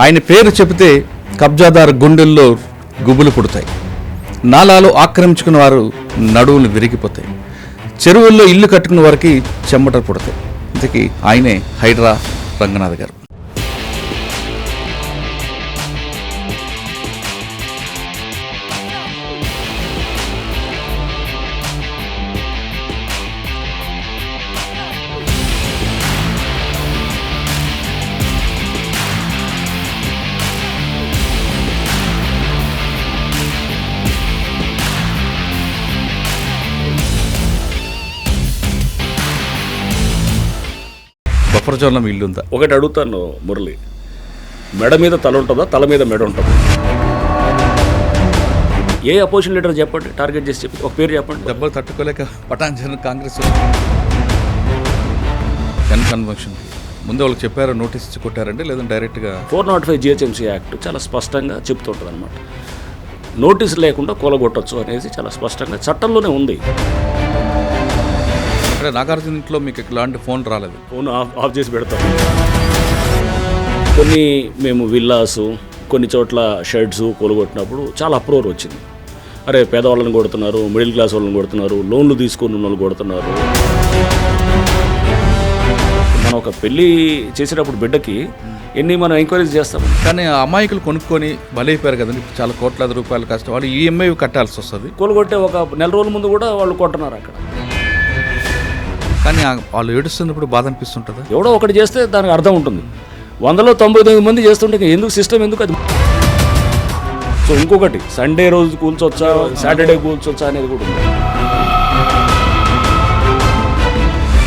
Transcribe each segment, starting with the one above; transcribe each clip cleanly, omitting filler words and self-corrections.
ఆయన పేరు చెబితే కబ్జాదారు గుండెల్లో గుబులు పుడతాయి, నాలాలు ఆక్రమించుకున్న వారు నడువులు విరిగిపోతాయి, చెరువుల్లో ఇల్లు కట్టుకున్న వారికి చెమటలు పుడతాయి. ఇంతకీ ఆయనే హైడ్రా రంగనాథ్ గారు. బఫర్ జోన్లో మీ ఇల్లు ఉందా? ఒకటి అడుగుతాను మురళి, మెడ మీద తల ఉంటుందా, తల మీద మెడ ఉంటుందా? ఏ అపోజిషన్ లీడర్ చెప్పండి, టార్గెట్ చేసి చెప్పి ఒక పేరు చెప్పండి. దెబ్బలు తట్టుకోలేక పటాన్ కాంగ్రెస్ కన్వెన్షన్ ముందు వాళ్ళకి చెప్పారు, నోటీస్ ఇచ్చి కొట్టారండి, లేదంటే డైరెక్ట్గా 405 GHMC యాక్ట్ చాలా స్పష్టంగా చెప్తుంటుంది అనమాట. నోటీస్ లేకుండా కూలగొట్టచ్చు అనేది చాలా స్పష్టంగా చట్టంలోనే ఉంది. నాగార్జున ఇంట్లో మీకు ఇలాంటి ఫోన్ రాలేదు? ఫోన్ ఆఫ్ చేసి పెడతాం. కొన్ని మేము విల్లాసు, కొన్ని చోట్ల షెడ్స్ కూలగొట్టినప్పుడు చాలా అప్రోర్ వచ్చింది. అరే పేదవాళ్ళని కొడుతున్నారు, మిడిల్ క్లాస్ వాళ్ళని కొడుతున్నారు, లోన్లు తీసుకున్న వాళ్ళు కొడుతున్నారు. మనం ఒక పెళ్ళి చేసేటప్పుడు బిడ్డకి మనం ఎంక్వైరీస్ చేస్తాం, కానీ అమాయకులు కొనుక్కొని బలైపోయారు కదండి. చాలా కోట్లాది రూపాయలు కష్టం, వాళ్ళు ఈఎంఐ కట్టాల్సి వస్తుంది. కూలగొట్టే ఒక నెల రోజుల ముందు కూడా వాళ్ళు కొంటున్నారు అక్కడ. కానీ వాళ్ళు ఏడుస్తున్నప్పుడు బాధ అనిపిస్తుంటుందా? ఎవడో ఒకటి చేస్తే దానికి అర్థం ఉంటుంది. 199 మంది చేస్తుంటే ఎందుకు సిస్టమ్ ఎందుకు అది? సో ఇంకొకటి, సండే రోజు కూల్చొచ్చా, సాటర్డే కూల్చొచ్చా అనేది కూడా ఉంది.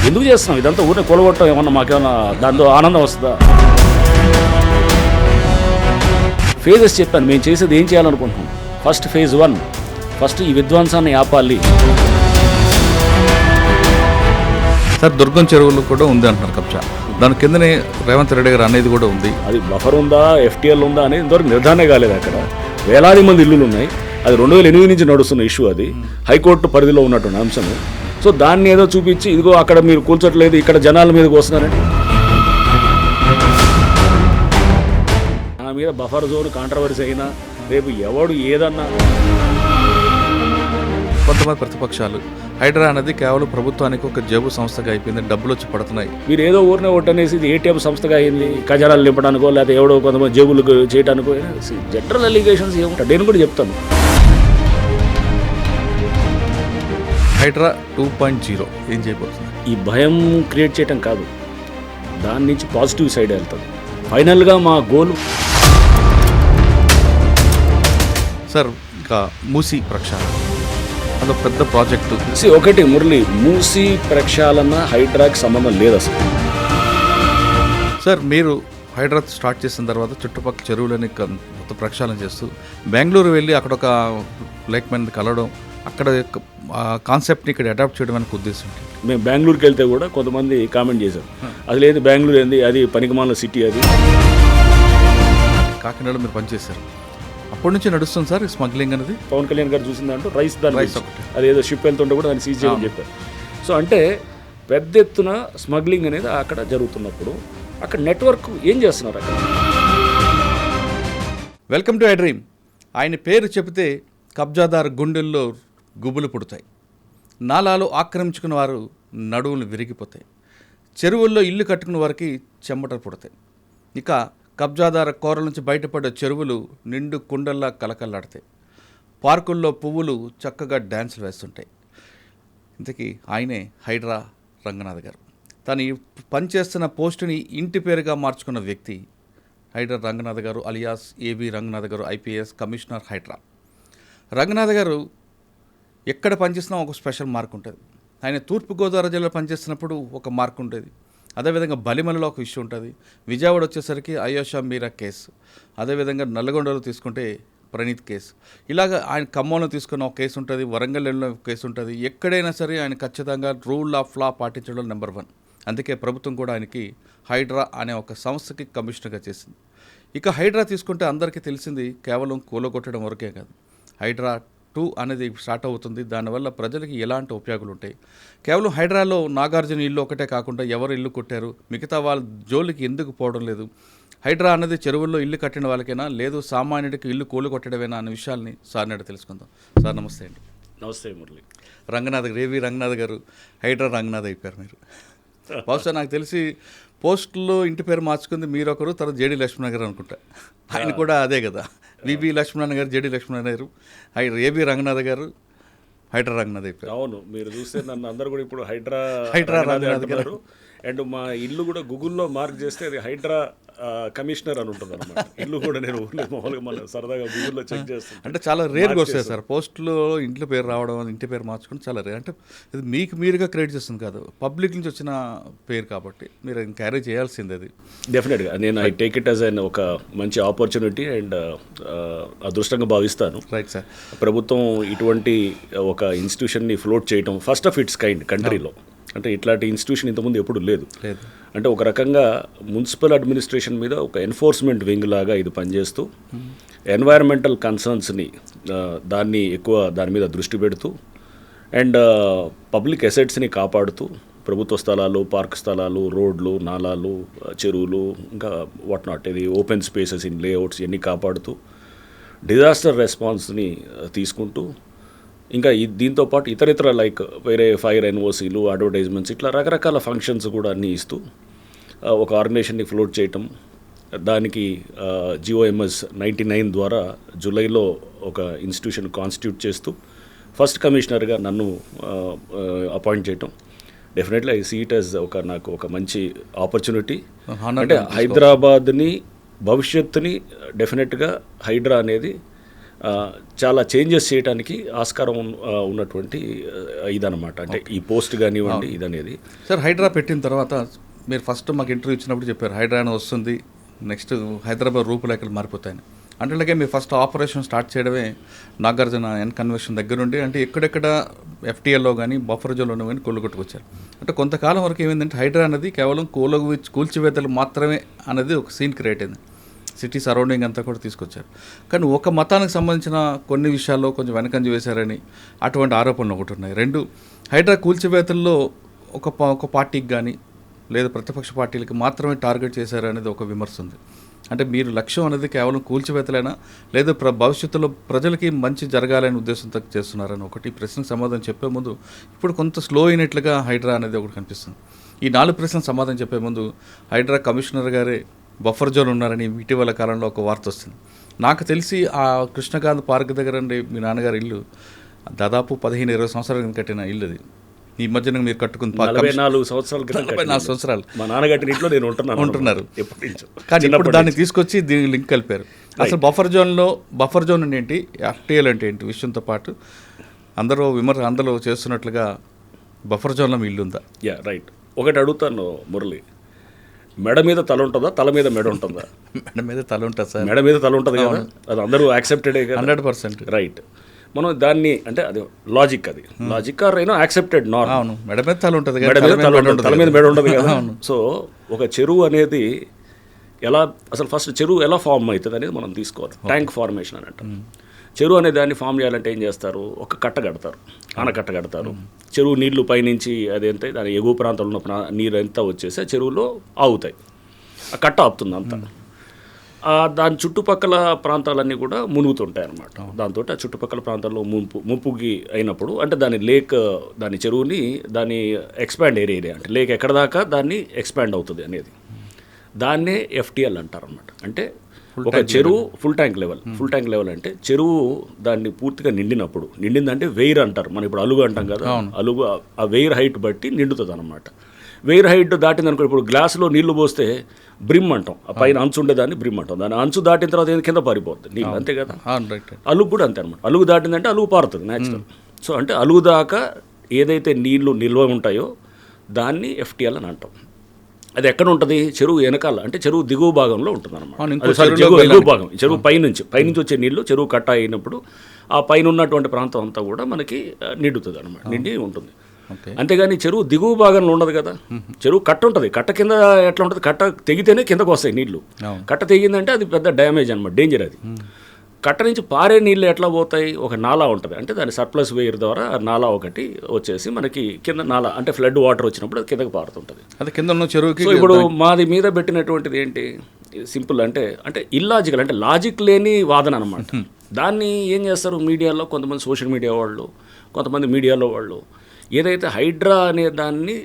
ఎందుకు చేస్తున్నాం ఇదంతా? ఊరినే కూలగొట్టడం ఏమన్నా మాకేమన్నా దాంతో ఆనందం వస్తుందా? ఫేజెస్ చెప్పాను, మేము చేసేది ఏం చేయాలనుకుంటున్నాం. ఫస్ట్ ఫేజ్ 1, ఫస్ట్ ఈ విధ్వంసాన్ని ఆపాలి. సార్ దుర్గం చెరువులు కూడా ఉంది అంటున్నారు కబ్జా, దాని కిందనే రేవంత్ రెడ్డి గారు అనేది కూడా ఉంది. అది బఫర్ ఉందా, FTL ఉందా అనేది ఇంతవరకు నిర్ధారణ కాలేదు. అక్కడ వేలాది మంది ఇల్లులు ఉన్నాయి. అది 2008 నుంచి నడుస్తున్న ఇష్యూ, అది హైకోర్టు పరిధిలో ఉన్నటువంటి అంశం. సో దాన్ని ఏదో చూపించి ఇదిగో అక్కడ మీరు కూల్చట్లేదు, ఇక్కడ జనాల మీదకి వస్తున్నారండి. నా మీద బఫర్ జోన్ కాంట్రవర్సీ అయినా, రేపు ఎవడు ఏదన్నా, కొంతమంది ప్రతిపక్షాలు హైడ్రా అనేది కేవలం ప్రభుత్వానికి ఒక జేబు సంస్థగా అయిపోయింది, డబ్బులు వచ్చి పడుతున్నాయి. మీరు ఏదో ఊరినే ఒట్టనేసి ఇది ATM సంస్థగా అయింది, ఖజానాలు నింపడానికో లేకపోతే ఎవడో కొంతమంది జేబులు చేయడానికో. జనరల్ అలిగేషన్స్ ఏముంటాయి నేను కూడా చెప్తాను. హైడ్రా 2.0 ఏం చేయబోతుంది? ఈ భయం క్రియేట్ చేయటం కాదు, దాని నుంచి పాజిటివ్ సైడ్ వెళ్తుంది. ఫైనల్గా మా గోల్. సార్ ఇంకా మూసీ ప్రక్షాళన అదొక పెద్ద ప్రాజెక్టు. ఒకటి మురళి, మూసీ ప్రక్షాళన హైడ్రాకి సంబంధం లేదు అసలు. సార్ మీరు హైడ్రా స్టార్ట్ చేసిన తర్వాత చుట్టుపక్కల చెరువులని మొత్తం ప్రక్షాళన చేస్తూ బెంగళూరు వెళ్ళి అక్కడ ఒక లేక్ మ్యాన్ కలవడం, అక్కడ కాన్సెప్ట్ని ఇక్కడ అడాప్ట్ చేయడం అనే ఉద్దేశం. మేము బెంగళూరుకి వెళ్తే కూడా కొంతమంది కామెంట్ చేశారు, అది లేదు బెంగళూరు ఏంది, అది పనికిమాల సిటీ. అది కాకినాడలో మీరు పనిచేశారు, అప్పటి నుంచి నడుస్తుంది సార్ స్మగ్లింగ్ అనేది. పవన్ కళ్యాణ్ గారు చూసిందంటూ రైస్ అది ఏదో షిప్ వెళ్తుంటే కూడా దాన్ని సీజ్ చేయమని చెప్పారు. సో అంటే పెద్ద ఎత్తున స్మగ్లింగ్ అనేది అక్కడ జరుగుతున్నప్పుడు అక్కడ నెట్వర్క్ ఏం చేస్తున్నారు అక్కడ? Welcome to I dream. ఆయన పేరు చెబితే కబ్జాదారు గుండెల్లో గుబులు పుడతాయి, నాలాలు ఆక్రమించుకున్న వారు నడువులు విరిగిపోతాయి, చెరువుల్లో ఇల్లు కట్టుకున్న వారికి చెమటలు పుడతాయి. ఇక కబ్జాదార కోరల నుంచి బయటపడే చెరువులు నిండు కుండల్లా కలకల్లాడతాయి, పార్కుల్లో పువ్వులు చక్కగా డ్యాన్సులు వేస్తుంటాయి. ఇంతకీ ఆయనే హైడ్రా రంగనాథ్ గారు. తను పనిచేస్తున్న పోస్టుని ఇంటి పేరుగా మార్చుకున్న వ్యక్తి హైడ్రా రంగనాథ్ గారు, అలియాస్ AB రంగనాథ్ గారు, IPS కమిషనర్ హైడ్రా. రంగనాథ్ గారు ఎక్కడ పనిచేసినా ఒక స్పెషల్ మార్క్ ఉంటుంది. ఆయన తూర్పుగోదావరి జిల్లాలో పనిచేస్తున్నప్పుడు ఒక మార్క్ ఉంటుంది, అదేవిధంగా బలిమలలో ఒక ఇష్యూ ఉంటుంది, విజయవాడ వచ్చేసరికి అయోషా మీరా కేసు, అదేవిధంగా నల్లగొండలో తీసుకుంటే ప్రణీత్ కేసు, ఇలాగ ఆయన ఖమ్మంలో తీసుకున్న ఒక కేసు ఉంటుంది, వరంగల్లో కేసు ఉంటుంది. ఎక్కడైనా సరే ఆయన ఖచ్చితంగా రూల్ ఆఫ్ లా పాటించడం నెంబర్ 1. అందుకే ప్రభుత్వం కూడా ఆయనకి హైడ్రా అనే ఒక సంస్థకి కమిషనర్గా చేసింది. ఇక హైడ్రా తీసుకుంటే అందరికీ తెలిసింది కేవలం కూలగొట్టడం వరకే కాదు, హైడ్రా 2 అనేది స్టార్ట్ అవుతుంది. దానివల్ల ప్రజలకి ఎలాంటి ఉపయోగాలు ఉంటాయి? కేవలం హైడ్రాలో నాగార్జున ఇల్లు ఒకటే కాకుండా ఎవరు ఇల్లు కొట్టారు, మిగతా వాళ్ళ జోలికి ఎందుకు పోవడం లేదు, హైడ్రా అన్నది చెరువుల్లో ఇల్లు కట్టిన వాళ్ళకైనా లేదు సామాన్యుడికి ఇల్లు కూలి కొట్టడమేనా అనే విషయాల్ని సార్ నాడు తెలుసుకుందాం. సార్ నమస్తే అండి. నమస్తే మురళి. రంగనాథ్ రేవి రంగనాథ్ గారు హైడ్రా రంగనాథ్ అయిపోయారు మీరు. బహుశా నాకు తెలిసి పోస్టుల్లో ఇంటి పేరు మార్చుకుంది మీరు ఒకరు, తర్వాత జేడి లక్ష్మణ గారు అనుకుంటా. ఆయన కూడా అదే కదా, వివి లక్ష్మణ గారు, జేడి లక్ష్మణ గారు, ఏబి రంగనాథ్ గారు హైడ్రా రంగనాథ్ అయిపోయారు. అవును, మీరు చూస్తే నన్ను అందరు కూడా ఇప్పుడు హైడ్రా రంగనాథ్ గారు. అండ్ మా ఇల్లు కూడా గూగుల్లో మార్క్ చేస్తే అది హైడ్రా కమిషనర్ అని ఉంటుంది అనమాట. ఇల్లు కూడా నేను మామూలుగా మన సరదాగా గూగుల్లో చెక్ చేస్తాను. అంటే చాలా రేర్గా వస్తాయి సార్ పోస్టులో ఇంట్లో పేరు రావడం, ఇంటి పేరు మార్చుకుని చాలా రేర్. అంటే ఇది మీకు మీరుగా క్రియేట్ చేస్తుంది కాదు, పబ్లిక్ నుంచి వచ్చిన పేరు కాబట్టి మీరు క్యారీ చేయాల్సింది. అది డెఫినెట్గా నేను I take it as an ఒక మంచి ఆపర్చునిటీ అండ్ అదృష్టంగా భావిస్తాను. Right sir. ప్రభుత్వం ఇటువంటి ఒక ఇన్స్టిట్యూషన్ని ఫ్లోట్ చేయడం ఫస్ట్ ఆఫ్ ఇట్స్ కైండ్ కంట్రీలో. అంటే ఇట్లాంటి ఇన్స్టిట్యూషన్ ఇంతకుముందు ఎప్పుడు లేదు. అంటే ఒక రకంగా మున్సిపల్ అడ్మినిస్ట్రేషన్ మీద ఒక ఎన్ఫోర్స్మెంట్ వింగ్ లాగా ఇది పనిచేస్తూ ఎన్వైరన్మెంటల్ కన్సర్న్స్ని దాని మీద దృష్టి పెడుతూ అండ్ పబ్లిక్ అసెట్స్ని కాపాడుతూ ప్రభుత్వ స్థలాలు, పార్క్ స్థలాలు, రోడ్లు, నాలాలు, చెరువులు, ఇంకా వాట్ నాట్, ఇది ఓపెన్ స్పేసెస్ ఇన్ లేఅవుట్స్ ఇవన్నీ కాపాడుతూ డిజాస్టర్ రెస్పాన్స్ని తీసుకుంటూ ఇంకా దీంతో పాటు ఇతరితర లైక్ వేరే ఫైర్ ఎన్ఓసీలు, అడ్వర్టైజ్మెంట్స్, ఇట్లా రకరకాల ఫంక్షన్స్ కూడా అన్నీ ఇస్తూ ఒక ఆర్గనైజేషన్ని ఫ్లోట్ చేయటం. దానికి GOMS 99 ద్వారా జూలైలో ఒక ఇన్స్టిట్యూషన్ కాన్స్టిట్యూట్ చేస్తూ ఫస్ట్ కమిషనర్గా నన్ను అపాయింట్ చేయటం. Definitely I see it as నాకు ఒక మంచి ఆపర్చునిటీ. అంటే హైదరాబాద్ని భవిష్యత్తుని డెఫినెట్గా హైడ్రా అనేది చాలా చేంజెస్ చేయడానికి ఆస్కారం ఉన్నటువంటి ఇదనమాట. అంటే ఈ పోస్ట్ కానివ్వండి ఇదనేది. సార్ హైడ్రా పెట్టిన తర్వాత మీరు ఫస్ట్ మాకు ఇంటర్వ్యూ ఇచ్చినప్పుడు చెప్పారు హైడ్రా వస్తుంది, నెక్స్ట్ హైదరాబాద్ రూపురేఖలు మారిపోతాయని. అంటే అలాగే మీరు ఫస్ట్ ఆపరేషన్ స్టార్ట్ చేయడమే నాగార్జున కన్వెన్షన్ దగ్గర నుండి, అంటే ఎక్కడెక్కడ FTLలో కానీ బఫర్ జోన్లో కానీ కొట్టుకొచ్చారు. అంటే కొంతకాలం వరకు ఏమైందంటే హైడ్రా అనేది కేవలం కూల్చివేతలు మాత్రమే అనేది ఒక సీన్ క్రియేట్ అయింది. సిటీ సరౌండింగ్ అంతా కూడా తీసుకొచ్చారు. కానీ ఒక మతానికి సంబంధించిన కొన్ని విషయాల్లో కొంచెం వెనకంజ వేశారని అటువంటి ఆరోపణలు ఒకటి ఉన్నాయి. రెండు, హైడ్రా కూల్చివేతల్లో ఒక పార్టీకి కానీ లేదా ప్రతిపక్ష పార్టీలకి మాత్రమే టార్గెట్ చేశారు అనేది ఒక విమర్శ ఉంది. అంటే మీరు లక్ష్యం అనేది కేవలం కూల్చివేతలైనా లేదా భవిష్యత్తులో ప్రజలకి మంచి జరగాలనే ఉద్దేశంతో చేస్తున్నారని ఒకటి ప్రశ్నకు సమాధానం చెప్పే ముందు ఇప్పుడు కొంత స్లో అయినట్లుగా హైడ్రా అనేది ఒకటి కనిపిస్తుంది. ఈ 4 ప్రశ్నలకు సమాధానం చెప్పే ముందు హైడ్రా కమిషనర్ గారే బఫర్ జోన్ ఉన్నారని ఇటీవల కాలంలో ఒక వార్త వస్తుంది. నాకు తెలిసి ఆ కృష్ణకాంత్ పార్క్ దగ్గర మీ నాన్నగారి ఇల్లు దాదాపు 15-20 సంవత్సరాల కింద కట్టిన ఇల్లు. అది ఈ మధ్యన మీరు కట్టుకున్న 44 సంవత్సరాలు మా నాన్నగారి ఇంట్లో నేను ఉంటున్నారు ఎప్పటి నుంచో. కానీ ఇప్పుడు దాన్ని తీసుకొచ్చి దీనికి లింక్ కలిపారు. అసలు బఫర్ జోన్ అంటే ఏంటి, FTL అంటే ఏంటి విషయంతో పాటు అందరూ చేస్తున్నట్లుగా బఫర్ జోన్లో మీ ఇల్లు ఉందా? రైట్. ఒకటి అడుగుతాను మురళి, మెడ మీద తల ఉంటుందా, తల మీద మెడ ఉంటుందా? మెడ మీద తల ఉంటుంది సార్. మెడ మీద తల ఉంటుంది కదా, అది అందరూ యాక్సెప్టెడే కదా. 100% రైట్. మనం దాన్ని అంటే అది లాజిక్ ఆర్ యాక్సెప్టెడ్ నార్మ్. అవును, మెడ మీద తల ఉంటుంది, తల మీద మెడ ఉండదు కదా. సో ఒక చెరువు అనేది అసలు ఫస్ట్ చెరువు ఎలా ఫామ్ అవుతుంది అనేది మనం తీసుకోవాలి. ట్యాంక్ ఫార్మేషన్ అని అంటాం. చెరువు అనే దాన్ని ఫామ్ చేయాలంటే ఏం చేస్తారు, ఒక కట్ట కడతారు, ఆనకట్ట కడతారు. చెరువు నీళ్లు పైనుంచి అదేంత దాని ఎగువ ప్రాంతంలో ఉన్న నీరు ఎంత వచ్చేసి చెరువులో ఆగుతాయి, ఆ కట్ట ఆపుతుంది అంతా. దాని చుట్టుపక్కల ప్రాంతాలన్నీ కూడా మునుగుతుంటాయి అన్నమాట. దాంతో ఆ చుట్టుపక్కల ప్రాంతాల్లో ముప్పుకి అయినప్పుడు అంటే దాని చెరువుని దాని ఎక్స్పాండ్ ఏరియా అంటే లేక్ ఎక్కడ దాకా దాన్ని ఎక్స్పాండ్ అవుతుంది అనేది దాన్నే FTL అంటారు అన్నమాట. అంటే ఒక చెరువు ఫుల్ ట్యాంక్ లెవెల్ అంటే చెరువు దాన్ని పూర్తిగా నిండిందంటే వెయిర్ అంటారు. మనం ఇప్పుడు అలుగు అంటాం కదా, అలుగు ఆ వెయిర్ హైట్ బట్టి నిండుతుంది అనమాట. వెయిర్ హైట్ దాటిందనుకో, ఇప్పుడు గ్లాసులో నీళ్లు పోస్తే బ్రిమ్ అంటాం, ఆ పైన అంచు ఉండేదాన్ని బ్రిమ్ అంటాం. దాని అంచు దాటిన తర్వాత కింద పారిపోతుంది నీళ్ళు, అంతే కదా. అలుగు కూడా అంతే అనమాట. అలుగు దాటిందంటే అలుగు పారుతుంది న్యాచురల్. సో అంటే అలుగు దాకా ఏదైతే నీళ్లు నిల్వ ఉంటాయో దాన్ని FTL అని అంటాం. అది ఎక్కడ ఉంటుంది, చెరువు వెనకాల అంటే చెరువు దిగువ భాగంలో ఉంటుంది అనమాట. ఎగువ భాగం, చెరువు పైనుంచి వచ్చే నీళ్లు చెరువు కట్ట అయినప్పుడు ఆ పైన ఉన్నటువంటి ప్రాంతం అంతా కూడా మనకి నిండుతుంది అనమాట, నిండి ఉంటుంది. అంతేగాని చెరువు దిగువ భాగంలో ఉండదు కదా. చెరువు కట్ట ఉంటుంది, కట్ట కింద ఎట్లా ఉంటుంది, కట్ట తెగితేనే కిందకు వస్తాయి నీళ్లు. కట్ట తెగిందంటే అది పెద్ద డ్యామేజ్ అనమాట, డేంజర్ అది. కట్ట నుంచి పారే నీళ్ళు ఎట్లా పోతాయి, ఒక నాలా ఉంటుంది, అంటే దాని సర్ప్లస్ వేయర్ ద్వారా నాలా ఒకటి వచ్చేసి మనకి కింద నాలా అంటే ఫ్లడ్ వాటర్ వచ్చినప్పుడు అది కిందకి పారుతుంటుంది. అది కింద ఉన్న చెరువుకి. సో ఇప్పుడు మాది మీద పెట్టినటువంటిది ఏంటి, సింపుల్ అంటే ఇల్లాజికల్, అంటే లాజిక్ లేని వాదన అనమాట. దాన్ని ఏం చేస్తారు మీడియాలో కొంతమంది, సోషల్ మీడియా వాళ్ళు, కొంతమంది మీడియాలో వాళ్ళు, ఏదైతే హైడ్రా అనే దాన్ని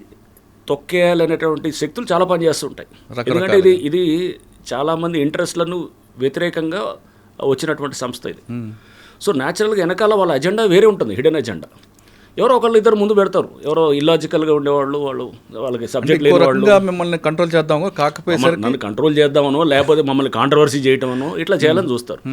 తొక్కేయాలనేటువంటి శక్తులు చాలా పనిచేస్తుంటాయి. ఎందుకంటే ఇది చాలామంది ఇంట్రెస్ట్లను వ్యతిరేకంగా వచ్చినటువంటి సంస్థ ఇది. సో న్యాచురల్గా వెనకాల వాళ్ళ అజెండా వేరే ఉంటుంది, హిడెన్ అజెండా. ఎవరో ఒకళ్ళు ఇద్దరు ముందు పెడతారు, ఎవరో ఇల్లాజికల్గా ఉండేవాళ్ళు, వాళ్ళకి సబ్జెక్ట్ లేని వాళ్ళు మిమ్మల్ని కంట్రోల్ చేద్దామో, కాకపోతే నన్ను కంట్రోల్ చేద్దామనో లేకపోతే మమ్మల్ని కాంట్రవర్సీ చేయటమనో ఇట్లా చేయాలని చూస్తారు.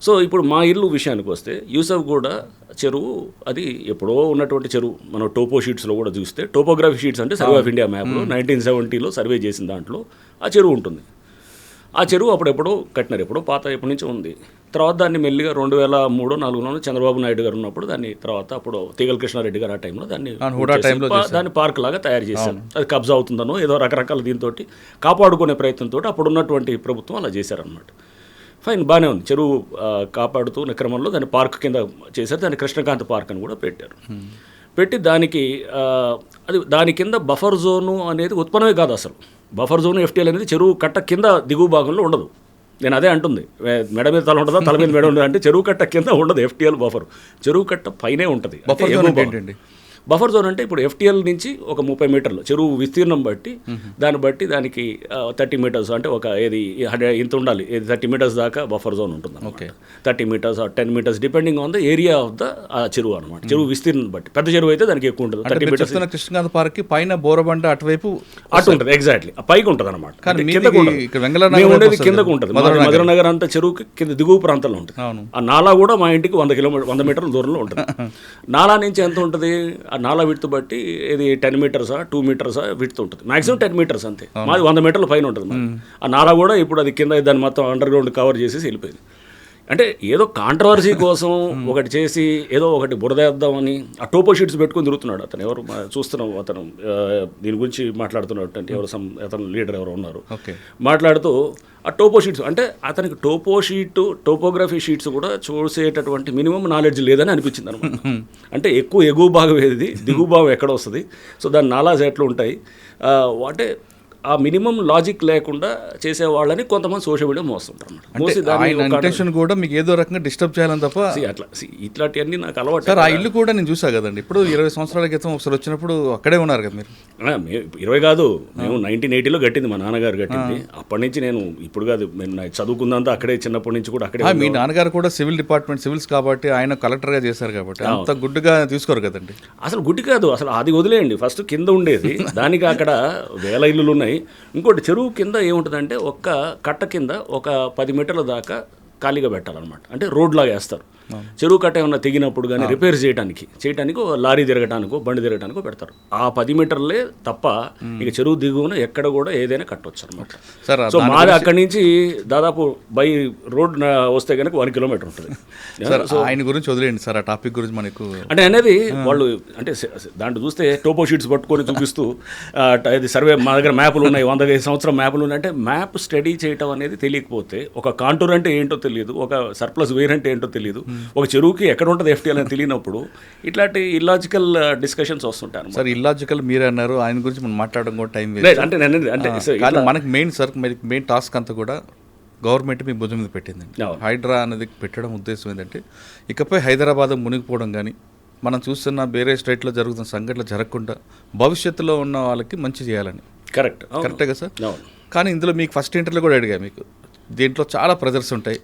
సో ఇప్పుడు మా ఇల్లు విషయానికి వస్తే యూసఫ్ కూడా చెరువు అది ఎప్పుడో ఉన్నటువంటి చెరువు. మనం టోపో షీట్స్లో కూడా చూస్తే, టోపోగ్రఫీ షీట్స్ అంటే సర్వే ఆఫ్ ఇండియా మ్యాప్లో 1970లో సర్వే చేసిన దాంట్లో ఆ చెరువు ఉంటుంది. ఆ చెరువు అప్పుడెప్పుడో కట్టినారు, ఎప్పుడో పాత ఎప్పటి నుంచో ఉంది. తర్వాత దాన్ని మెల్లిగా 2003-2004 చంద్రబాబు నాయుడు గారు ఉన్నప్పుడు దాన్ని, తర్వాత అప్పుడు తీగల కృష్ణారెడ్డి గారు ఆ టైంలో దాన్ని పార్క్ లాగా తయారు చేశారు. అది కబ్జా అవుతుందనో ఏదో రకరకాల దీంతో కాపాడుకునే ప్రయత్నంతో అప్పుడు ఉన్నటువంటి ప్రభుత్వం అలా చేశారనమాట. ఫైన్, బాగానే ఉంది. చెరువు కాపాడుతున్న క్రమంలో దాన్ని పార్క్ కింద చేశారు. దాన్ని కృష్ణకాంత్ పార్క్ అని కూడా పెట్టారు. పెట్టి దానికి అది దాని కింద బఫర్ జోను అనేది ఉత్పన్నమే కాదు అసలు. బఫర్ జోన్ ఎఫ్టీఎల్ అనేది చెరువు కట్ట కింద దిగువ భాగంలో ఉండదు. నేను అదే అంటుంది, మెడ మీద తల ఉంటుందా, తల మీద మెడ ఉండదు అంటే చెరువు కట్ట కింద ఉండదు ఎఫ్టీఎల్ బఫర్, చెరువు కట్ట పైనే ఉంటుంది. బఫర్ జోన్ అంటే ఇప్పుడు ఎఫ్టీఎల్ నుంచి ఒక 30 మీటర్లు చెరువు విస్తీర్ణం బట్టి దానికి 30 మీటర్స్ అంటే ఒక ఏది ఇంత ఉండాలి, 30 మీటర్స్ దాకా బఫర్ జోన్ ఉంటుంది. Okay, 30 metres 10 metres depending on the area of the చెరువు అనమాట. చెరువు విస్తీర్ణం బట్టి పెద్ద చెరువు అయితే దానికి ఎక్కువ ఉంటుంది. 30 మీటర్స్ కృష్ణకాంత్ పార్క్ పైన బోరబండ అటువైపు అటు ఉంటుంది, ఎగ్జాక్ట్లీ పైకి ఉంటుంది అనమాట. ఉండేది కిందకు ఉంటుంది. మధురనగర్ అంతా చెరువుకి కింద దిగువ ప్రాంతంలో ఉంటుంది. ఆ నాలా కూడా మా ఇంటికి 100 మీటర్ల దూరంలో ఉంటుంది. నాలా నుంచి ఎంత ఉంటుంది, ఆ నాలా విడ్త్ బట్టి ఇది 10 మీటర్సా 2 మీటర్సా విడ్త్ ఉంటుంది. మాక్సిమం 10 మీటర్స్ అంతే. మాది 100 మీటర్ల పైన ఉంటుంది. ఆ నాలా కూడా ఇప్పుడు అది కింద దాన్ని మొత్తం అండర్ గ్రౌండ్ కవర్ చేసేసి వెళ్ళిపోయింది. అంటే ఏదో కాంట్రవర్సీ కోసం ఒకటి చేసి ఏదో ఒకటి బురదేద్దామని ఆ టోపో షీట్స్ పెట్టుకుని తిరుగుతున్నాడు అతను. ఎవరు చూస్తున్నాం, అతను దీని గురించి మాట్లాడుతున్నట్టు అంటే ఎవరు అతను లీడర్ ఎవరు ఉన్నారు మాట్లాడుతూ ఆ టోపో షీట్స్ అంటే అతనికి టోపోగ్రఫీ షీట్స్ కూడా చూసేటటువంటి మినిమం నాలెడ్జ్ లేదని అనిపించింది అనమాట. అంటే ఎక్కువ ఎగువ భాగం ఏది, దిగువ భాగం ఎక్కడ వస్తుంది, సో దాని నాలాస్ ఎట్లా ఉంటాయి అంటే ఆ మినిమం లాజిక్ లేకుండా చేసే వాళ్ళని కొంతమంది సోషల్ మీడియా మోస్తుంటారు అన్నమాట. కూడా మీకు ఏదో రకంగా డిస్టర్బ్ చేయాలని తప్ప అట్లా ఇట్లాంటివన్నీ నాకు అలవాటు. సార్, ఆ ఇల్లు కూడా నేను చూసా కదండి, ఇప్పుడు 20 సంవత్సరాల క్రితం ఒకసారి వచ్చినప్పుడు అక్కడే ఉన్నారు కదా మీరు. 20 కాదు, మేము 1980లో కట్టింది, మా నాన్నగారు కట్టింది. అప్పటి నుంచి నేను ఇప్పుడు కాదు, నేను చదువుకుందంతా అక్కడే, చిన్నప్పటి నుంచి కూడా అక్కడే. మీ నాన్నగారు కూడా సివిల్ డిపార్ట్మెంట్ సివిల్స్ కాబట్టి ఆయన కలెక్టర్గా చేశారు కాబట్టి అంత గుడ్డుగా తీసుకోరు కదండి. అసలు గుడ్డి కాదు, అసలు అది వదిలేయండి. ఫస్ట్ కింద ఉండేది దానికి అక్కడ వేల ఇల్లులు ఉన్నాయి. ఇంకోటి చెరువు కింద ఏముంటుందంటే ఒక్క కట్ట కింద ఒక 10 మీటర్ల దాకా ఖాళీగా పెట్టాలన్నమాట. అంటే రోడ్ లాగా వేస్తారు. చెరువు కట్ట ఏమన్నా తెగినప్పుడు కానీ రిపేర్ చేయడానికి లారీ తిరగటానికో బండి తిరగటానికో పెడతారు. ఆ 10 మీటర్లే తప్ప ఇక చెరువు దిగువన ఎక్కడ కూడా ఏదైనా కట్టవచ్చు అనమాట. సో మాది అక్కడి నుంచి దాదాపు బై రోడ్ వస్తే కనుక 1 కిలోమీటర్ ఉంటుంది. ఆయన గురించి వదిలేండి సార్, ఆ టాపిక్ గురించి మనకు అంటే అనేది వాళ్ళు అంటే దాంట్లో చూస్తే టోపో షీట్స్ పట్టుకొని చూపిస్తూ ఇది సర్వే మా దగ్గర మ్యాప్లు ఉన్నాయి, 100 సంవత్సరం మ్యాప్లు ఉన్నాయి అంటే మ్యాప్ స్టడీ చేయటం అనేది తెలియకపోతే, ఒక కాంటూర్ అంటే ఏంటో తెలియదు, ఒక సర్ప్లస్ వేర్ అంటే ఏంటో తెలియదు, ఒక చెరువుకి ఎక్కడ ఉంటుంది ఎఫ్టీఎల్ అని తెలియనప్పుడు ఇట్లాంటి ఇల్లాజికల్ డిస్కషన్స్ వస్తుంటాయి. సార్, ఇల్లాజికల్ మీరే అన్నారు, ఆయన గురించి మనం మాట్లాడడం కూడా టైం అంటే మనకి మెయిన్ టాస్క్ అంతా కూడా గవర్నమెంట్ మీ భుజం మీద పెట్టిందండి. హైడ్రా అనేది పెట్టడం ఉద్దేశం ఏంటంటే ఇకపై హైదరాబాద్ మునిగిపోవడం కానీ, మనం చూస్తున్న వేరే స్టేట్లో జరుగుతున్న సంఘటనలు జరగకుండా భవిష్యత్తులో ఉన్న వాళ్ళకి మంచి చేయాలని. కరెక్టే కదా సార్? కానీ ఇందులో మీకు ఫస్ట్ ఇంటర్లో కూడా అడిగా, మీకు దీంట్లో చాలా ప్రెజర్స్ ఉంటాయి.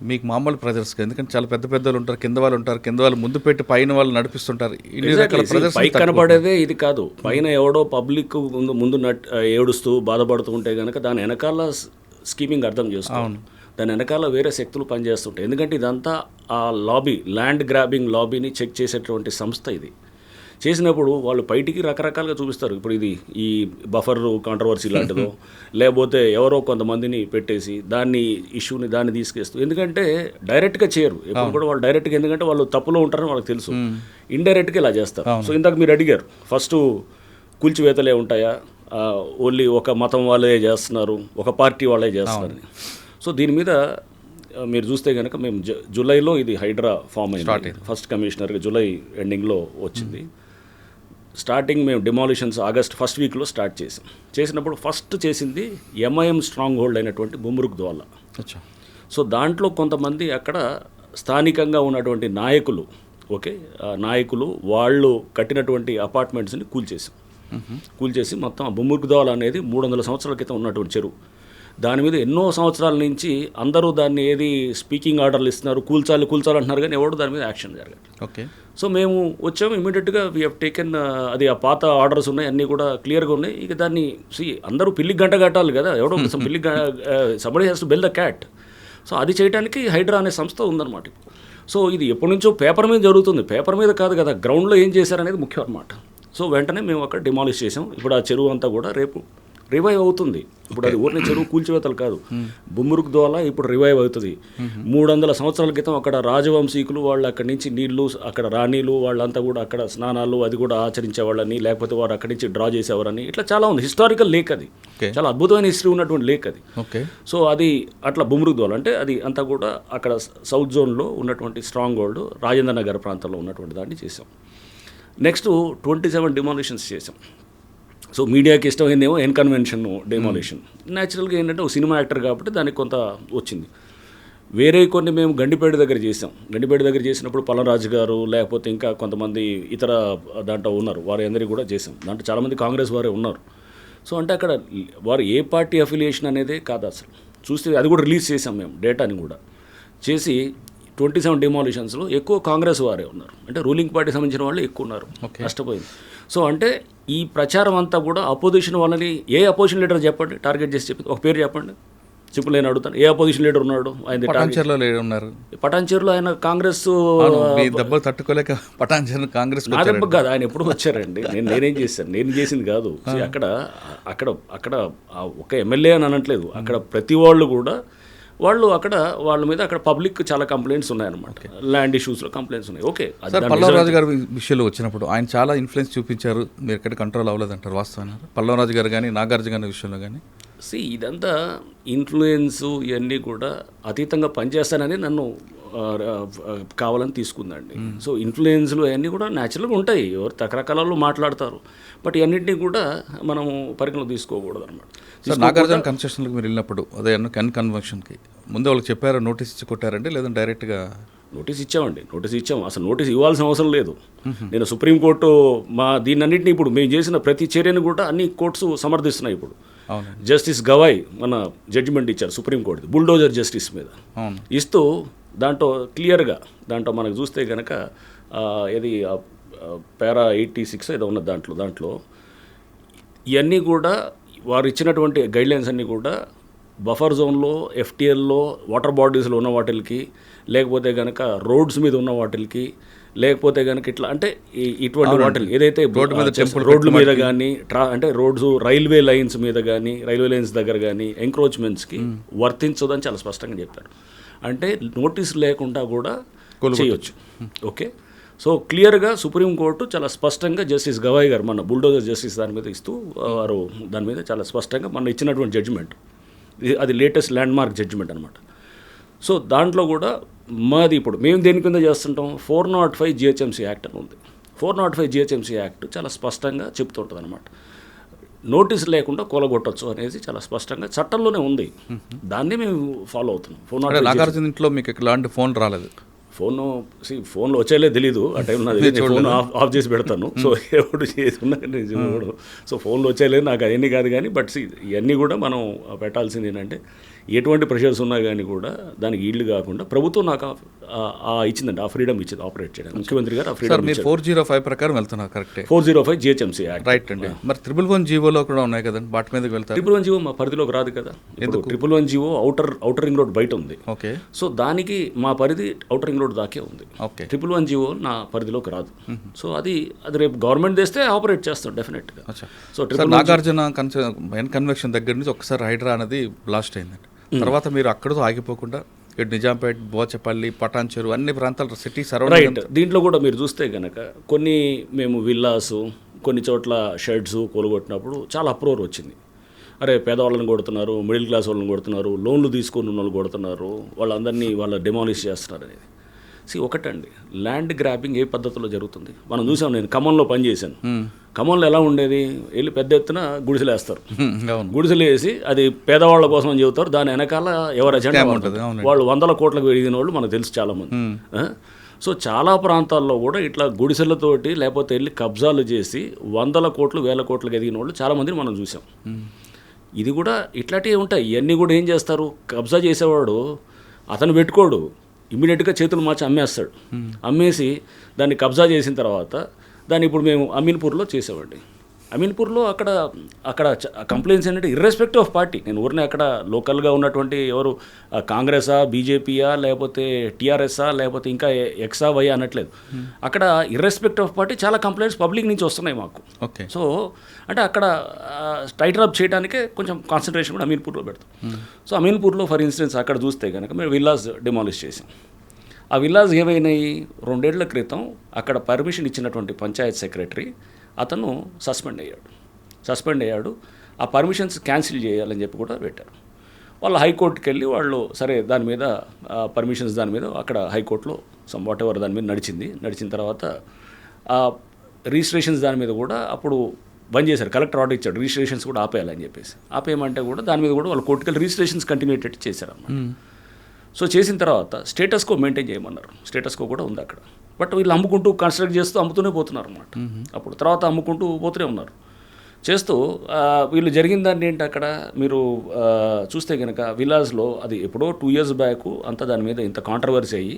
మీకు మామూలు ప్రెజర్స్ ఎందుకంటే చాలా పెద్ద పెద్దలు ఉంటారు, కింద వాళ్ళు ముందు పెట్టి పైన వాళ్ళు నడిపిస్తుంటారు. ఇన్ని రకాల ప్రెజర్స్ పై కనపడేదే ఇది కాదు. పైన ఎవడో పబ్లిక్ ముందు ఏడుస్తూ బాధపడుతూ ఉంటే కనుక దాని వెనకాల స్కీమింగ్ అర్థం చేసుకోవాలి. దాని వెనకాల వేరే శక్తులు పనిచేస్తుంటాయి. ఎందుకంటే ఇదంతా ఆ లాబీ, ల్యాండ్ గ్రాబింగ్ లాబీని చెక్ చేసేటువంటి సంస్థ ఇది. చేసినప్పుడు వాళ్ళు బయటికి రకరకాలుగా చూపిస్తారు. ఇప్పుడు ఇది ఈ బఫర్ కాంట్రవర్సీ లాంటిదో లేకపోతే ఎవరో కొంతమందిని పెట్టేసి ఇష్యూని తీసుకేస్తూ, ఎందుకంటే డైరెక్ట్గా చేయరు ఎప్పుడు కూడా వాళ్ళు డైరెక్ట్గా, ఎందుకంటే వాళ్ళు తప్పులో ఉంటారని వాళ్ళకి తెలుసు. ఇండైరెక్ట్గా ఇలా చేస్తారు. సో ఇందాక మీరు అడిగారు ఫస్ట్ కూల్చివేతలే ఉంటాయా, ఓన్లీ ఒక మతం వాళ్ళే చేస్తున్నారు, ఒక పార్టీ వాళ్ళే చేస్తున్నారని. సో దీని మీద మీరు చూస్తే కనుక మేము జూలైలో ఇది హైడ్రా ఫామ్ అయింది. ఫస్ట్ కమిషనర్గా జూలై ఎండింగ్లో వచ్చింది. స్టార్టింగ్ మేము డిమాలిషన్స్ ఆగస్ట్ ఫస్ట్ వీక్లో స్టార్ట్ చేసినప్పుడు ఫస్ట్ చేసింది ఎంఐఎం స్ట్రాంగ్ హోల్డ్ అయినటువంటి బుమ్రుక్ దోలా. అచ్చా. సో దాంట్లో కొంతమంది అక్కడ స్థానికంగా ఉన్నటువంటి నాయకులు, ఓకే, నాయకులు వాళ్ళు కట్టినటువంటి అపార్ట్మెంట్స్ని కూల్చేసి మొత్తం బుమ్రుక్ దోలా అనేది 300 సంవత్సరాల క్రితం ఉన్నటువంటి చెరువు. దాని మీద ఎన్నో సంవత్సరాల నుంచి అందరూ దాన్ని ఏది స్పీకింగ్ ఆర్డర్లు ఇస్తున్నారు, కూల్చాలి అంటున్నారు, కానీ ఎవరు దాని మీద యాక్షన్ జరగదు. ఓకే. సో మేము వచ్చాము ఇమీడియట్గా వీ హ్యావ్ టేకెన్, అది ఆ పాత ఆర్డర్స్ ఉన్నాయి, అన్నీ కూడా క్లియర్గా ఉన్నాయి. ఇక దాన్ని అందరూ పిల్లికి గంట కట్టాలి కదా, ఎవడో పిల్లికి somebody has to build the cat. So అది చేయడానికి హైడ్రా అనే సంస్థ ఉందన్నమాట. సో ఇది ఎప్పటి నుంచో పేపర్ మీద జరుగుతుంది, పేపర్ మీద కాదు కదా, గ్రౌండ్లో ఏం చేశారనేది ముఖ్యం అన్నమాట. సో వెంటనే మేము అక్కడ డిమాలిష్ చేసాం. ఇప్పుడు ఆ చెరువు అంతా కూడా రేపు రివైవ్ అవుతుంది. ఇప్పుడు అది ఊరిని చెరువు కూల్చివేతలు కాదు, బుమ్రుక్ దోలా ఇప్పుడు రివైవ్ అవుతుంది. 300 సంవత్సరాల క్రితం అక్కడ రాజవంశీకులు వాళ్ళు అక్కడి నుంచి నీళ్లు, అక్కడ రాణీలు వాళ్ళంతా కూడా అక్కడ స్నానాలు అది కూడా ఆచరించేవాళ్ళని, లేకపోతే వారు అక్కడి నుంచి డ్రా చేసేవారని, ఇట్లా చాలా ఉంది. హిస్టారికల్ లేక్ అది, చాలా అద్భుతమైన హిస్టరీ ఉన్నటువంటి లేక్ అది. సో అది అట్లా బుమ్రుక్ దోలా అంటే అది అంతా కూడా అక్కడ సౌత్ జోన్లో ఉన్నటువంటి స్ట్రాంగ్ హోల్డ్ రాజేంద్ర నగర్ ప్రాంతంలో ఉన్నటువంటి దాన్ని చేసాం. నెక్స్ట్ 27 డిమాలిషన్స్ చేసాం. సో మీడియాకి ఇష్టమైందేమో ఎన్కన్వెన్షన్ డెమాలిషన్. న్యాచురల్గా ఏంటంటే ఒక సినిమా యాక్టర్ కాబట్టి దానికి కొంత వచ్చింది. వేరే కొన్ని మేము గండిపేట దగ్గర చేసాం. గండిపేట దగ్గర చేసినప్పుడు పల్లరాజు గారు లేకపోతే ఇంకా కొంతమంది ఇతర దాంట్లో ఉన్నారు, వారి అందరికీ కూడా చేసాం. దాంట్లో చాలామంది కాంగ్రెస్ వారే ఉన్నారు. సో అంటే అక్కడ వారు ఏ పార్టీ అఫిలియేషన్ అనేదే కాదు అసలు. చూస్తే అది కూడా రిలీజ్ చేసాం మేము, డేటాని కూడా చేసి 27 డిమాలిషన్స్లో ఎక్కువ కాంగ్రెస్ వారే ఉన్నారు. అంటే రూలింగ్ పార్టీ సంబంధించిన వాళ్ళు ఎక్కువ ఉన్నారు. నష్టపోయింది. సో అంటే ఈ ప్రచారం అంతా కూడా అపోజిషన్ వాళ్ళని, ఏ అపోజిషన్ లీడర్ చెప్పండి, టార్గెట్ చేసి చెప్పి ఒక పేరు చెప్పండి, సింపుల్ నేను అడుగుతాను. ఏ అపోజిషన్ లీడర్ ఉన్నాడు? ఆయన పటాన్చేరులో ఆయన కాంగ్రెస్ దెబ్బలు తట్టుకోలేక పటాన్చేరు కాంగ్రెస్ నా దెబ్బ కాదు, ఆయన ఎప్పుడు వచ్చారండి. నేనేం చేశాను, నేను చేసింది కాదు. అక్కడ అక్కడ అక్కడ ఒక ఎమ్మెల్యే అని అనట్లేదు, అక్కడ ప్రతి వాళ్ళు కూడా వాళ్ళు అక్కడ వాళ్ళ మీద అక్కడ పబ్లిక్ చాలా కంప్లైంట్స్ ఉన్నాయన్నమాట. ల్యాండ్ ఇష్యూస్లో కంప్లైంట్స్ ఉన్నాయి. ఓకే, పల్లవరాజు గారి విషయంలో వచ్చినప్పుడు ఆయన చాలా ఇన్ఫ్లుయెన్స్ చూపించారు, మీరు ఎక్కడ కంట్రోల్ అవ్వలేదంటారు, వాస్తవాన్ని పల్లవరాజు గారు కానీ నాగార్జున గారి విషయంలో కానీ? ఇదంతా ఇన్ఫ్లుయెన్స్ ఇవన్నీ కూడా అతీతంగా పనిచేస్తానని నన్ను కావాలని తీసుకుందండి. సో ఇన్ఫ్లుయెన్స్లు అవన్నీ కూడా న్యాచురల్గా ఉంటాయి, ఎవరు రకరకాలలో మాట్లాడతారు. బట్ ఇవన్నింటినీ కూడా మనం పరిగణలో తీసుకోకూడదు అనమాట. నాగార్జున కన్సెషన్కి మీరు వెళ్ళినప్పుడు అదే కన్వెన్షన్కి ముందు వాళ్ళకి చెప్పారు, నోటీస్ ఇచ్చి కొట్టారండి, లేదంటే డైరెక్ట్గా? నోటీస్ ఇచ్చాము. అసలు నోటీస్ ఇవ్వాల్సిన అవసరం లేదు. నేను సుప్రీంకోర్టు దీన్నన్నింటినీ ఇప్పుడు మేము చేసిన ప్రతి చర్యను కూడా అన్ని కోర్ట్స్ సమర్థిస్తున్నాయి. ఇప్పుడు జస్టిస్ గవాయ్ మన జడ్జిమెంట్ ఇచ్చారు సుప్రీంకోర్టు బుల్డోజర్ జస్టిస్ మీద ఇస్తూ, దాంట్లో క్లియర్గా దాంట్లో మనకు చూస్తే కనుక ఇది పారా 86 ఏదో ఉన్నది దాంట్లో ఇవన్నీ కూడా వారు ఇచ్చినటువంటి గైడ్లైన్స్ అన్నీ కూడా బఫర్ జోన్లో, ఎఫ్టీఎల్లో, వాటర్ బాడీస్లో ఉన్న వాటికి, లేకపోతే కనుక రోడ్స్ మీద ఉన్న వాటికి, లేకపోతే కనుక ఇట్లా అంటే ఇటువంటి వాటికి ఏదైతే రోడ్ల మీద కానీ అంటే రోడ్స్ రైల్వే లైన్స్ మీద కానీ, రైల్వే లైన్స్ దగ్గర కానీ ఎంక్రోచ్మెంట్స్కి వర్తించదని చాలా స్పష్టంగా చెప్పారు. అంటే నోటీస్ లేకుండా కూడా చేయొచ్చు. ఓకే, సో క్లియర్గా సుప్రీంకోర్టు చాలా స్పష్టంగా జస్టిస్ గవాయ్ గారు మన బుల్డోజర్ జస్టిస్ దాని మీద ఇస్తూ వారు దాని మీద చాలా స్పష్టంగా మన ఇచ్చినటువంటి జడ్జిమెంట్, అది లేటెస్ట్ ల్యాండ్ మార్క్ జడ్జిమెంట్ అనమాట. సో దాంట్లో కూడా మాది ఇప్పుడు మేము దేని కింద చేస్తుంటాం, 405 GHMC యాక్ట్ అని ఉంది. 405 GHMC యాక్ట్ చాలా స్పష్టంగా చెప్తుంటుంది అనమాట. నోటీస్ లేకుండా కూలగొట్టచ్చు అనేది చాలా స్పష్టంగా చట్టంలోనే ఉంది. దాన్ని మేము ఫాలో అవుతున్నాం. 405 నాగార్జున ఇంట్లో మీకు ఎలాంటి ఫోన్ రాలేదు? ఫోన్లో వచ్చేలే తెలీదు ఆ టైంలో, ఫోన్ ఆఫ్ చేసి పెడతాను. సో ఎప్పుడు చేసుకున్నా సో ఫోన్లో వచ్చేలేదు నాకు అవన్నీ కాదు. కానీ బట్ ఇవన్నీ కూడా మనం పెట్టాల్సింది ఏంటంటే, ఎటువంటి ప్రెషర్స్ ఉన్నా కానీ కూడా దానికి ఈల్డ్ కాకుండా ప్రభుత్వం నాకు ఇచ్చిందండి, ఆ ఫ్రీడమ్ ఇచ్చింది ఆపరేట్ చేయడానికి. ముఖ్యమంత్రి గారు ఆ ఫ్రీడమ్. 405 ప్రకారం వెళ్తున్నారు కరెక్టే? 405 GHMC యాక్ట్ రైట్ అండి. మరి 111 జీవోలో కూడా ఉన్నాయి కదండి, వాటి మీదకి వెళ్తారు? 111 జీవో మా పరిధిలోకి రాదు కదా. 111 జీవో అవుటర్ రింగ్ రోడ్ బయట ఉంది. ఓకే, సో దానికి మా పరిధి అవుటర్ రింగ్ రోడ్ దాకే ఉంది. ఓకే, 111 జీవో నా పరిధిలోకి రాదు. సో అది రేపు గవర్నమెంట్ తెస్తే ఆపరేట్ చేస్తాం డెఫినెట్గా. సో నాగార్జున కన్వెన్షన్ దగ్గర నుంచి ఒకసారి హైడ్రా అనేది బ్లాస్ట్ అయిందండి. తర్వాత మీరు అక్కడతో ఆగిపోకుండా ఇటు నిజాంపేట్, బోచపల్లి, పటాన్చెరు అన్ని ప్రాంతాలు సిటీ సరౌండింగ్. దీంట్లో కూడా మీరు చూస్తే కనుక కొన్ని మేము విల్లాసు, కొన్ని చోట్ల షెడ్స్ కూలగొట్టినప్పుడు చాలా అప్రోర్ వచ్చింది. అరే పేదవాళ్ళని కొడుతున్నారు, మిడిల్ క్లాస్ వాళ్ళని కొడుతున్నారు, లోన్లు తీసుకొని ఉన్న వాళ్ళు కొడుతున్నారు, వాళ్ళందరినీ వాళ్ళ డెమాలిష్ చేస్తున్నారు అనేది. ఒకటండి, ల్యాండ్ గ్రాబింగ్ ఏ పద్ధతిలో జరుగుతుంది మనం చూసాం. నేను ఖమ్మంలో పనిచేశాను. ఖమ్మంలో ఎలా ఉండేది, వెళ్ళి పెద్ద ఎత్తున గుడిసెలు వేస్తారు. గుడిసెలు వేసి అది పేదవాళ్ళ కోసం అని చెబుతారు. దాని వెనకాల ఎవరు ఎజెండా ఉంటుంది. వాళ్ళు 100 కోట్లకు ఎదిగిన వాళ్ళు మనకు తెలుసు చాలామంది. సో చాలా ప్రాంతాల్లో కూడా ఇట్లా గుడిసెలతోటి లేకపోతే వెళ్ళి కబ్జాలు చేసి 100 కోట్లు 1000 కోట్లకు ఎదిగిన వాళ్ళు చాలామందిని మనం చూసాం. ఇది కూడా ఇట్లాంటివి ఉంటాయి. ఇవన్నీ కూడా ఏం చేస్తారు, కబ్జా చేసేవాడు అతను పెట్టుకోడు, ఇమ్మీడియట్గా చేతులు మార్చి అమ్మేస్తాడు. అమ్మేసి దాన్ని కబ్జా చేసిన తర్వాత దాన్ని ఇప్పుడు మేము అమీన్పూర్లో చేసామండి. అమీన్పూర్లో అక్కడ కంప్లైంట్స్ ఏంటంటే ఇర్రెస్పెక్టివ్ ఆఫ్ పార్టీ, నేను ఊరినే అక్కడ లోకల్గా ఉన్నటువంటి ఎవరు కాంగ్రెసా, బీజేపీయా, లేకపోతే టీఆర్ఎస్ఆ, లేకపోతే ఇంకా ఎక్సా వై అనట్లేదు. అక్కడ ఇర్రెస్పెక్టివ్ ఆఫ్ పార్టీ చాలా కంప్లైంట్స్ పబ్లిక్ నుంచి వస్తున్నాయి మాకు. ఓకే. సో అంటే అక్కడ టైటన్ అప్ చేయడానికే కొంచెం కాన్సన్ట్రేషన్ కూడా అమీన్పూర్లో పెడతాం. సో అమీన్పూర్లో ఫర్ ఇన్స్టెన్స్ అక్కడ చూస్తే కనుక మేము విల్లాస్ డిమాలిష్ చేసాం. ఆ విల్లాస్ ఏమైనాయి, 2 ఏళ్ల క్రితం అక్కడ పర్మిషన్ ఇచ్చినటువంటి పంచాయత్ సెక్రటరీ అతను సస్పెండ్ అయ్యాడు. ఆ పర్మిషన్స్ క్యాన్సిల్ చేయాలని చెప్పి కూడా పెట్టారు. వాళ్ళు హైకోర్టుకి వెళ్ళి వాళ్ళు సరే దాని మీద పర్మిషన్స్ దాని మీద అక్కడ హైకోర్టులో వాట్ ఎవర్ దాని మీద నడిచిన తర్వాత రిజిస్ట్రేషన్స్ దాని మీద కూడా అప్పుడు బంద్ చేశారు. కలెక్టర్ ఆర్డర్ ఇచ్చాడు రిజిస్ట్రేషన్స్ కూడా ఆపేయాలని చెప్పేసి. ఆపేయమంటే కూడా దాని మీద కూడా వాళ్ళు కోర్టుకెళ్ళి రిజిస్ట్రేషన్స్ కంటిన్యూ అయ్యేటట్టు చేశారన్నమాట. సో చేసిన తర్వాత స్టేటస్ కో మెయింటైన్ చేయమన్నారు. స్టేటస్ కో కూడా ఉంది అక్కడ. బట్ వీళ్ళు అమ్ముకుంటూ కన్స్ట్రక్ట్ చేస్తూ అమ్ముతూనే పోతున్నారు అన్నమాట. అప్పుడు తర్వాత అమ్ముకుంటూ పోతూనే ఉన్నారు. చేస్తూ వీళ్ళు జరిగిన దాన్ని ఏంటి అక్కడ మీరు చూస్తే కనుక విలాస్లో అది ఎప్పుడో 2 years బ్యాక్ అంతా దాని మీద ఇంత కాంట్రవర్సీ అయ్యి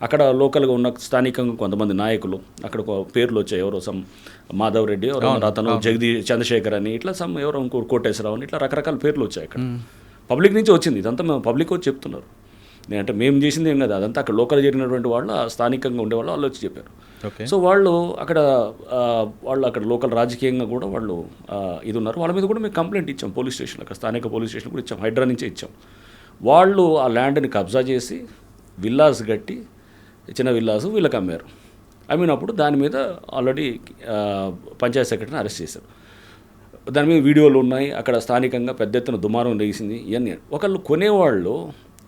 అక్కడ లోకల్గా ఉన్న స్థానికంగా కొంతమంది నాయకులు అక్కడ పేర్లు వచ్చాయి. ఎవరో సమ్ మాధవ్ రెడ్డి, ఎవరో అతను చంద్రశేఖర్ అని, ఇట్లా సమ్ ఎవరో ఇంకోటి కోటేశ్వరరావు అని, ఇట్లా రకరకాల పేర్లు వచ్చాయి అక్కడ. పబ్లిక్ నుంచి వచ్చింది ఇదంతా. మేము పబ్లిక్ వచ్చి చెప్తున్నారు. నేనంటే మేము చేసింది ఏం కదా, అదంతా అక్కడ లోకల్ జరిగినటువంటి వాళ్ళు, స్థానికంగా ఉండేవాళ్ళు వాళ్ళు వచ్చి చెప్పారు. సో వాళ్ళు అక్కడ లోకల్ రాజకీయంగా కూడా వాళ్ళు ఇది ఉన్నారు. వాళ్ళ మీద కూడా మేము కంప్లైంట్ ఇచ్చాం పోలీస్ స్టేషన్, అక్కడ స్థానిక పోలీస్ స్టేషన్ కూడా ఇచ్చాం, హైడ్రా నుంచే ఇచ్చాం. వాళ్ళు ఆ ల్యాండ్ని కబ్జా చేసి విల్లాస్ కట్టి చిన్న విల్లాసు వీళ్ళకి అమ్మారు. అమ్మినప్పుడు దాని మీద ఆల్రెడీ పంచాయత్ సెక్రటరీని అరెస్ట్ చేశారు. దాని మీద వీడియోలు ఉన్నాయి. అక్కడ స్థానికంగా పెద్ద ఎత్తున దుమారం లేచింది. ఇవన్నీ ఒకళ్ళు కొనేవాళ్ళు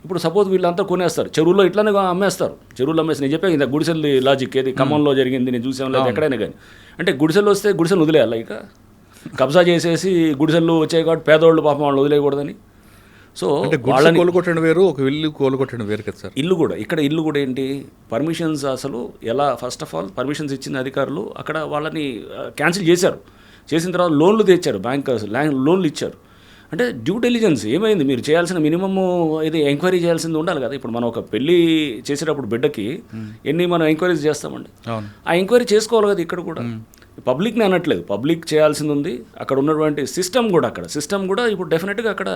ఇప్పుడు సపోజ్ వీళ్ళంతా కొనేస్తారు, చెరువులో ఇట్లానే అమ్మేస్తారు. చెరువులు అమ్మేసి నేను చెప్పాను ఇంత గుడిసెలు లాజిక్ ఏది ఖమ్మంలో జరిగింది, నేను చూసాను లేదు ఎక్కడైనా కానీ. అంటే గుడిసెలు వస్తే గుడిసెలు వదిలేయాలి, ఇక కబ్జా చేసేసి గుడిసెలు వచ్చాయి కాబట్టి పేదవాళ్ళు పాపం వాళ్ళు వదిలేయకూడదని. సో వాళ్ళని కోలుకొట్టడం వేరు, ఒక ఇల్లు కోలుకొట్టడం వేరు కదా సార్. ఇల్లు కూడా ఏంటి పర్మిషన్స్ అసలు ఎలా, ఫస్ట్ ఆఫ్ ఆల్ పర్మిషన్స్ ఇచ్చిన అధికారులు అక్కడ వాళ్ళని క్యాన్సిల్ చేశారు. చేసిన తర్వాత లోన్లు తెచ్చారు, బ్యాంకర్స్ లోన్లు ఇచ్చారు. అంటే డ్యూ డెలిజెన్స్ ఏమైంది, మీరు చేయాల్సిన మినిమమ్ ఇది ఎంక్వైరీ చేయాల్సింది ఉండాలి కదా. ఇప్పుడు మనం ఒక పెళ్ళి చేసేటప్పుడు బిడ్డకి ఎన్ని మనం ఎంక్వైరీస్ చేస్తామండి, ఆ ఎంక్వైరీ చేసుకోవాలి కదా. ఇక్కడ కూడా పబ్లిక్ని అనట్లేదు, పబ్లిక్ చేయాల్సింది ఉంది. అక్కడ ఉన్నటువంటి సిస్టమ్ కూడా ఇప్పుడు డెఫినెట్గా అక్కడ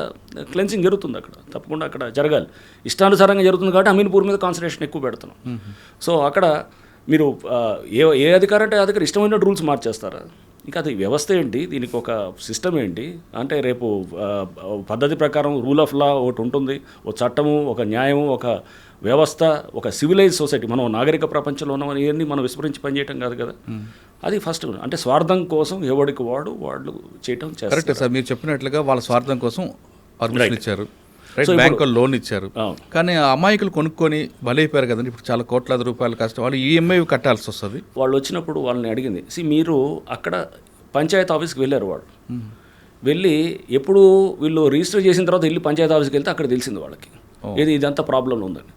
క్లెన్సింగ్ జరుగుతుంది. అక్కడ తప్పకుండా అక్కడ జరగాలి. ఇష్టానుసారంగా జరుగుతుంది కాబట్టి అమీన్పూర్ మీద కాన్సన్ట్రేషన్ ఎక్కువ పెడుతున్నాం. సో అక్కడ మీరు ఏ అధికారం అంటే అధికారం ఇష్టమైన రూల్స్ మార్చేస్తారా? ఇంకా అది వ్యవస్థ ఏంటి, దీనికి ఒక సిస్టమ్ ఏంటి అంటే రేపు పద్ధతి ప్రకారం రూల్ ఆఫ్ లా ఒకటి ఉంటుంది, ఒక చట్టము, ఒక న్యాయము, ఒక వ్యవస్థ, ఒక సివిలైజ్ సొసైటీ. మనం నాగరిక ప్రపంచంలో ఉన్నామని ఇవన్నీ మనం విస్మరించి పనిచేయటం కాదు కదా. అది ఫస్ట్ అంటే స్వార్థం కోసం ఎవడికి వాళ్ళు చేయటం చేస్తారు. కరెక్ట్ సార్, మీరు చెప్పినట్లుగా వాళ్ళ స్వార్థం కోసం పర్మిషన్ ఇచ్చారు, బ్యాంకులు లోన్ ఇచ్చారు. కానీ అమాయకులు కొనుక్కొని బలైపోయారు కదండి. ఇప్పుడు చాలా కోట్లాది రూపాయలు కష్టం, వాళ్ళు ఈఎంఐ కట్టాల్సి వస్తుంది. వాళ్ళు వచ్చినప్పుడు వాళ్ళని అడిగింది, మీరు అక్కడ పంచాయతీ ఆఫీస్కి వెళ్ళారు. వాళ్ళు వెళ్ళి ఎప్పుడు వీళ్ళు రిజిస్టర్ చేసిన తర్వాత వెళ్ళి పంచాయతీ ఆఫీస్కి వెళ్తే అక్కడ తెలిసింది వాళ్ళకి ఇదంతా ప్రాబ్లం ఉందని.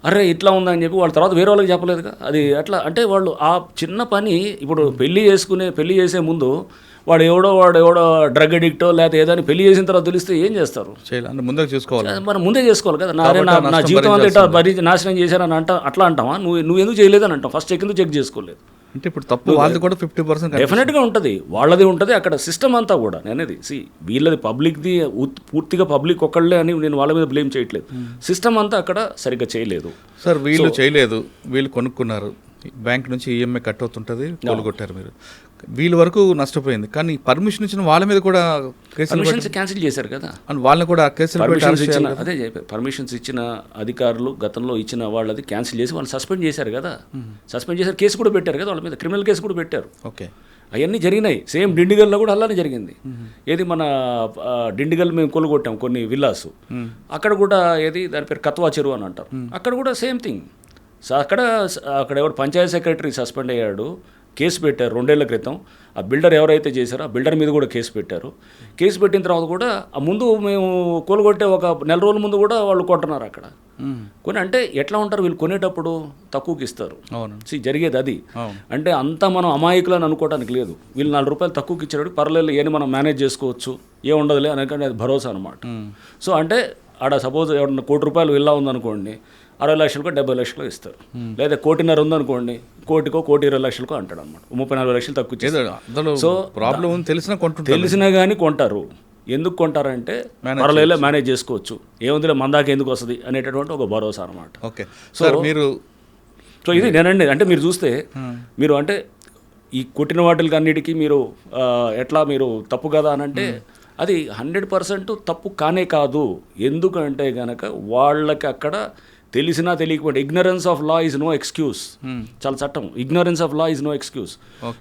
అరే ఇట్లా ఉందని చెప్పి వాళ్ళ తర్వాత వేరే వాళ్ళకి చెప్పలేదుగా. అది అట్లా అంటే వాళ్ళు ఆ చిన్న పని ఇప్పుడు పెళ్లి చేసే ముందు వాడు ఎవడో డ్రగ్ అడిక్టో లేకపోతే ఏదైనా పెళ్లి చేసిన తర్వాత తెలిస్తే ఏం చేస్తారు? ముందే చేసుకోవాలి, మనం ముందే చేసుకోవాలి కదా. నా జీవితం అంతా ఇట్లా నాశనం చేశారని అట్లా అంటావా? నువ్వు ఎందుకు చేయలేదని అంటావు, ఫస్ట్ ఎందుకు చెక్ చేసుకోలేదు అంటే ఇప్పుడు తప్పు వాళ్ళది కూడా 50% డెఫినెట్గా ఉంటుంది, వాళ్ళది ఉంటుంది అక్కడ సిస్టమ్ అంతా కూడా. నేనేది వీళ్ళది పబ్లిక్ది పూర్తిగా పబ్లిక్ ఒకళ్ళే అని నేను వాళ్ళ మీద బ్లేమ్ చేయట్లేదు. సిస్టమ్ అంతా అక్కడ సరిగ్గా చేయలేదు సార్. వీళ్ళు చేయలేదు, వీళ్ళు కొనుక్కున్నారు, బ్యాంక్ నుంచి ఈఎంఐ కట్ అవుతుంటుంది, కోలుగొట్టారు మీరు. వీళ్ళ వరకు నష్టపోయింది. కానీ పర్మిషన్ ఇచ్చిన వాళ్ళ మీద కూడా పర్మిషన్స్ క్యాన్సిల్ చేశారు కదా, వాళ్ళని కూడా కేసులు అదే చెప్పారు. పర్మిషన్స్ ఇచ్చిన అధికారులు గతంలో ఇచ్చిన వాళ్ళది క్యాన్సిల్ చేసి వాళ్ళు సస్పెండ్ చేశారు కదా. సస్పెండ్ చేశారు, కేసు కూడా పెట్టారు కదా వాళ్ళ మీద, క్రిమినల్ కేసు కూడా పెట్టారు. ఓకే, అవన్నీ జరిగినాయి. సేమ్ డిండిగల్లో కూడా అలానే జరిగింది. ఏది మన డిండిగల్ మేము కొలుగొట్టాం కొన్ని విల్లాస్, అక్కడ కూడా ఏది దాని పేరు కత్వా చెరువు అని అంటారు. అక్కడ కూడా సేమ్ థింగ్, అక్కడ అక్కడ ఎవరు పంచాయత్ సెక్రటరీ సస్పెండ్ అయ్యాడు, కేసు పెట్టారు 2 ఏళ్ల క్రితం. ఆ బిల్డర్ ఎవరైతే చేశారో ఆ బిల్డర్ మీద కూడా కేసు పెట్టారు. కేసు పెట్టిన తర్వాత కూడా ఆ ముందు మేము కూలగొట్టే ఒక నెల రోజుల ముందు కూడా వాళ్ళు కొంటున్నారు అక్కడ. కొని అంటే ఎట్లా ఉంటారు వీళ్ళు, కొనేటప్పుడు తక్కువకి ఇస్తారు. జరిగేది అది. అంటే అంతా మనం అమాయకులని అనుకోవడానికి లేదు. వీళ్ళు 4 రూపాయలు తక్కువకి ఇచ్చేటప్పుడు పర్లేదు ఏని మనం మేనేజ్ చేసుకోవచ్చు, ఏముండదులే అనకంటే అది భరోసా అనమాట. సో అంటే ఆడ సపోజ్ ఎవరన్నా ₹1,00,00,000 విల్లా ఉందనుకోండి, 60 లక్షలకో 70 లక్షలకో ఇస్తారు. లేదా 1,50,00,000 ఉందనుకోండి, 1,20,00,000కో అంటాడు అనమాట. 34 లక్షలు తక్కువ ఇచ్చేది. సో ప్రాబ్లం తెలిసినా కానీ కొంటారు. ఎందుకు కొంటారంటే పర్వాలేదు మేనేజ్ చేసుకోవచ్చు, ఏముందిలే మందాక ఎందుకు వస్తుంది అనేటటువంటి ఒక భరోసా అనమాట. ఓకే. సో మీరు ఇది నేనండి, అంటే మీరు చూస్తే మీరు అంటే ఈ కొట్టిన వాటికి అన్నిటికీ మీరు ఎట్లా మీరు తప్పు కదా అని అంటే అది 100% తప్పు కానే కాదు. ఎందుకంటే కనుక వాళ్ళకి అక్కడ తెలిసినా తెలియకపోతే ignorance of law is no excuse. చాలా చట్టం, ignorance of law is no excuse.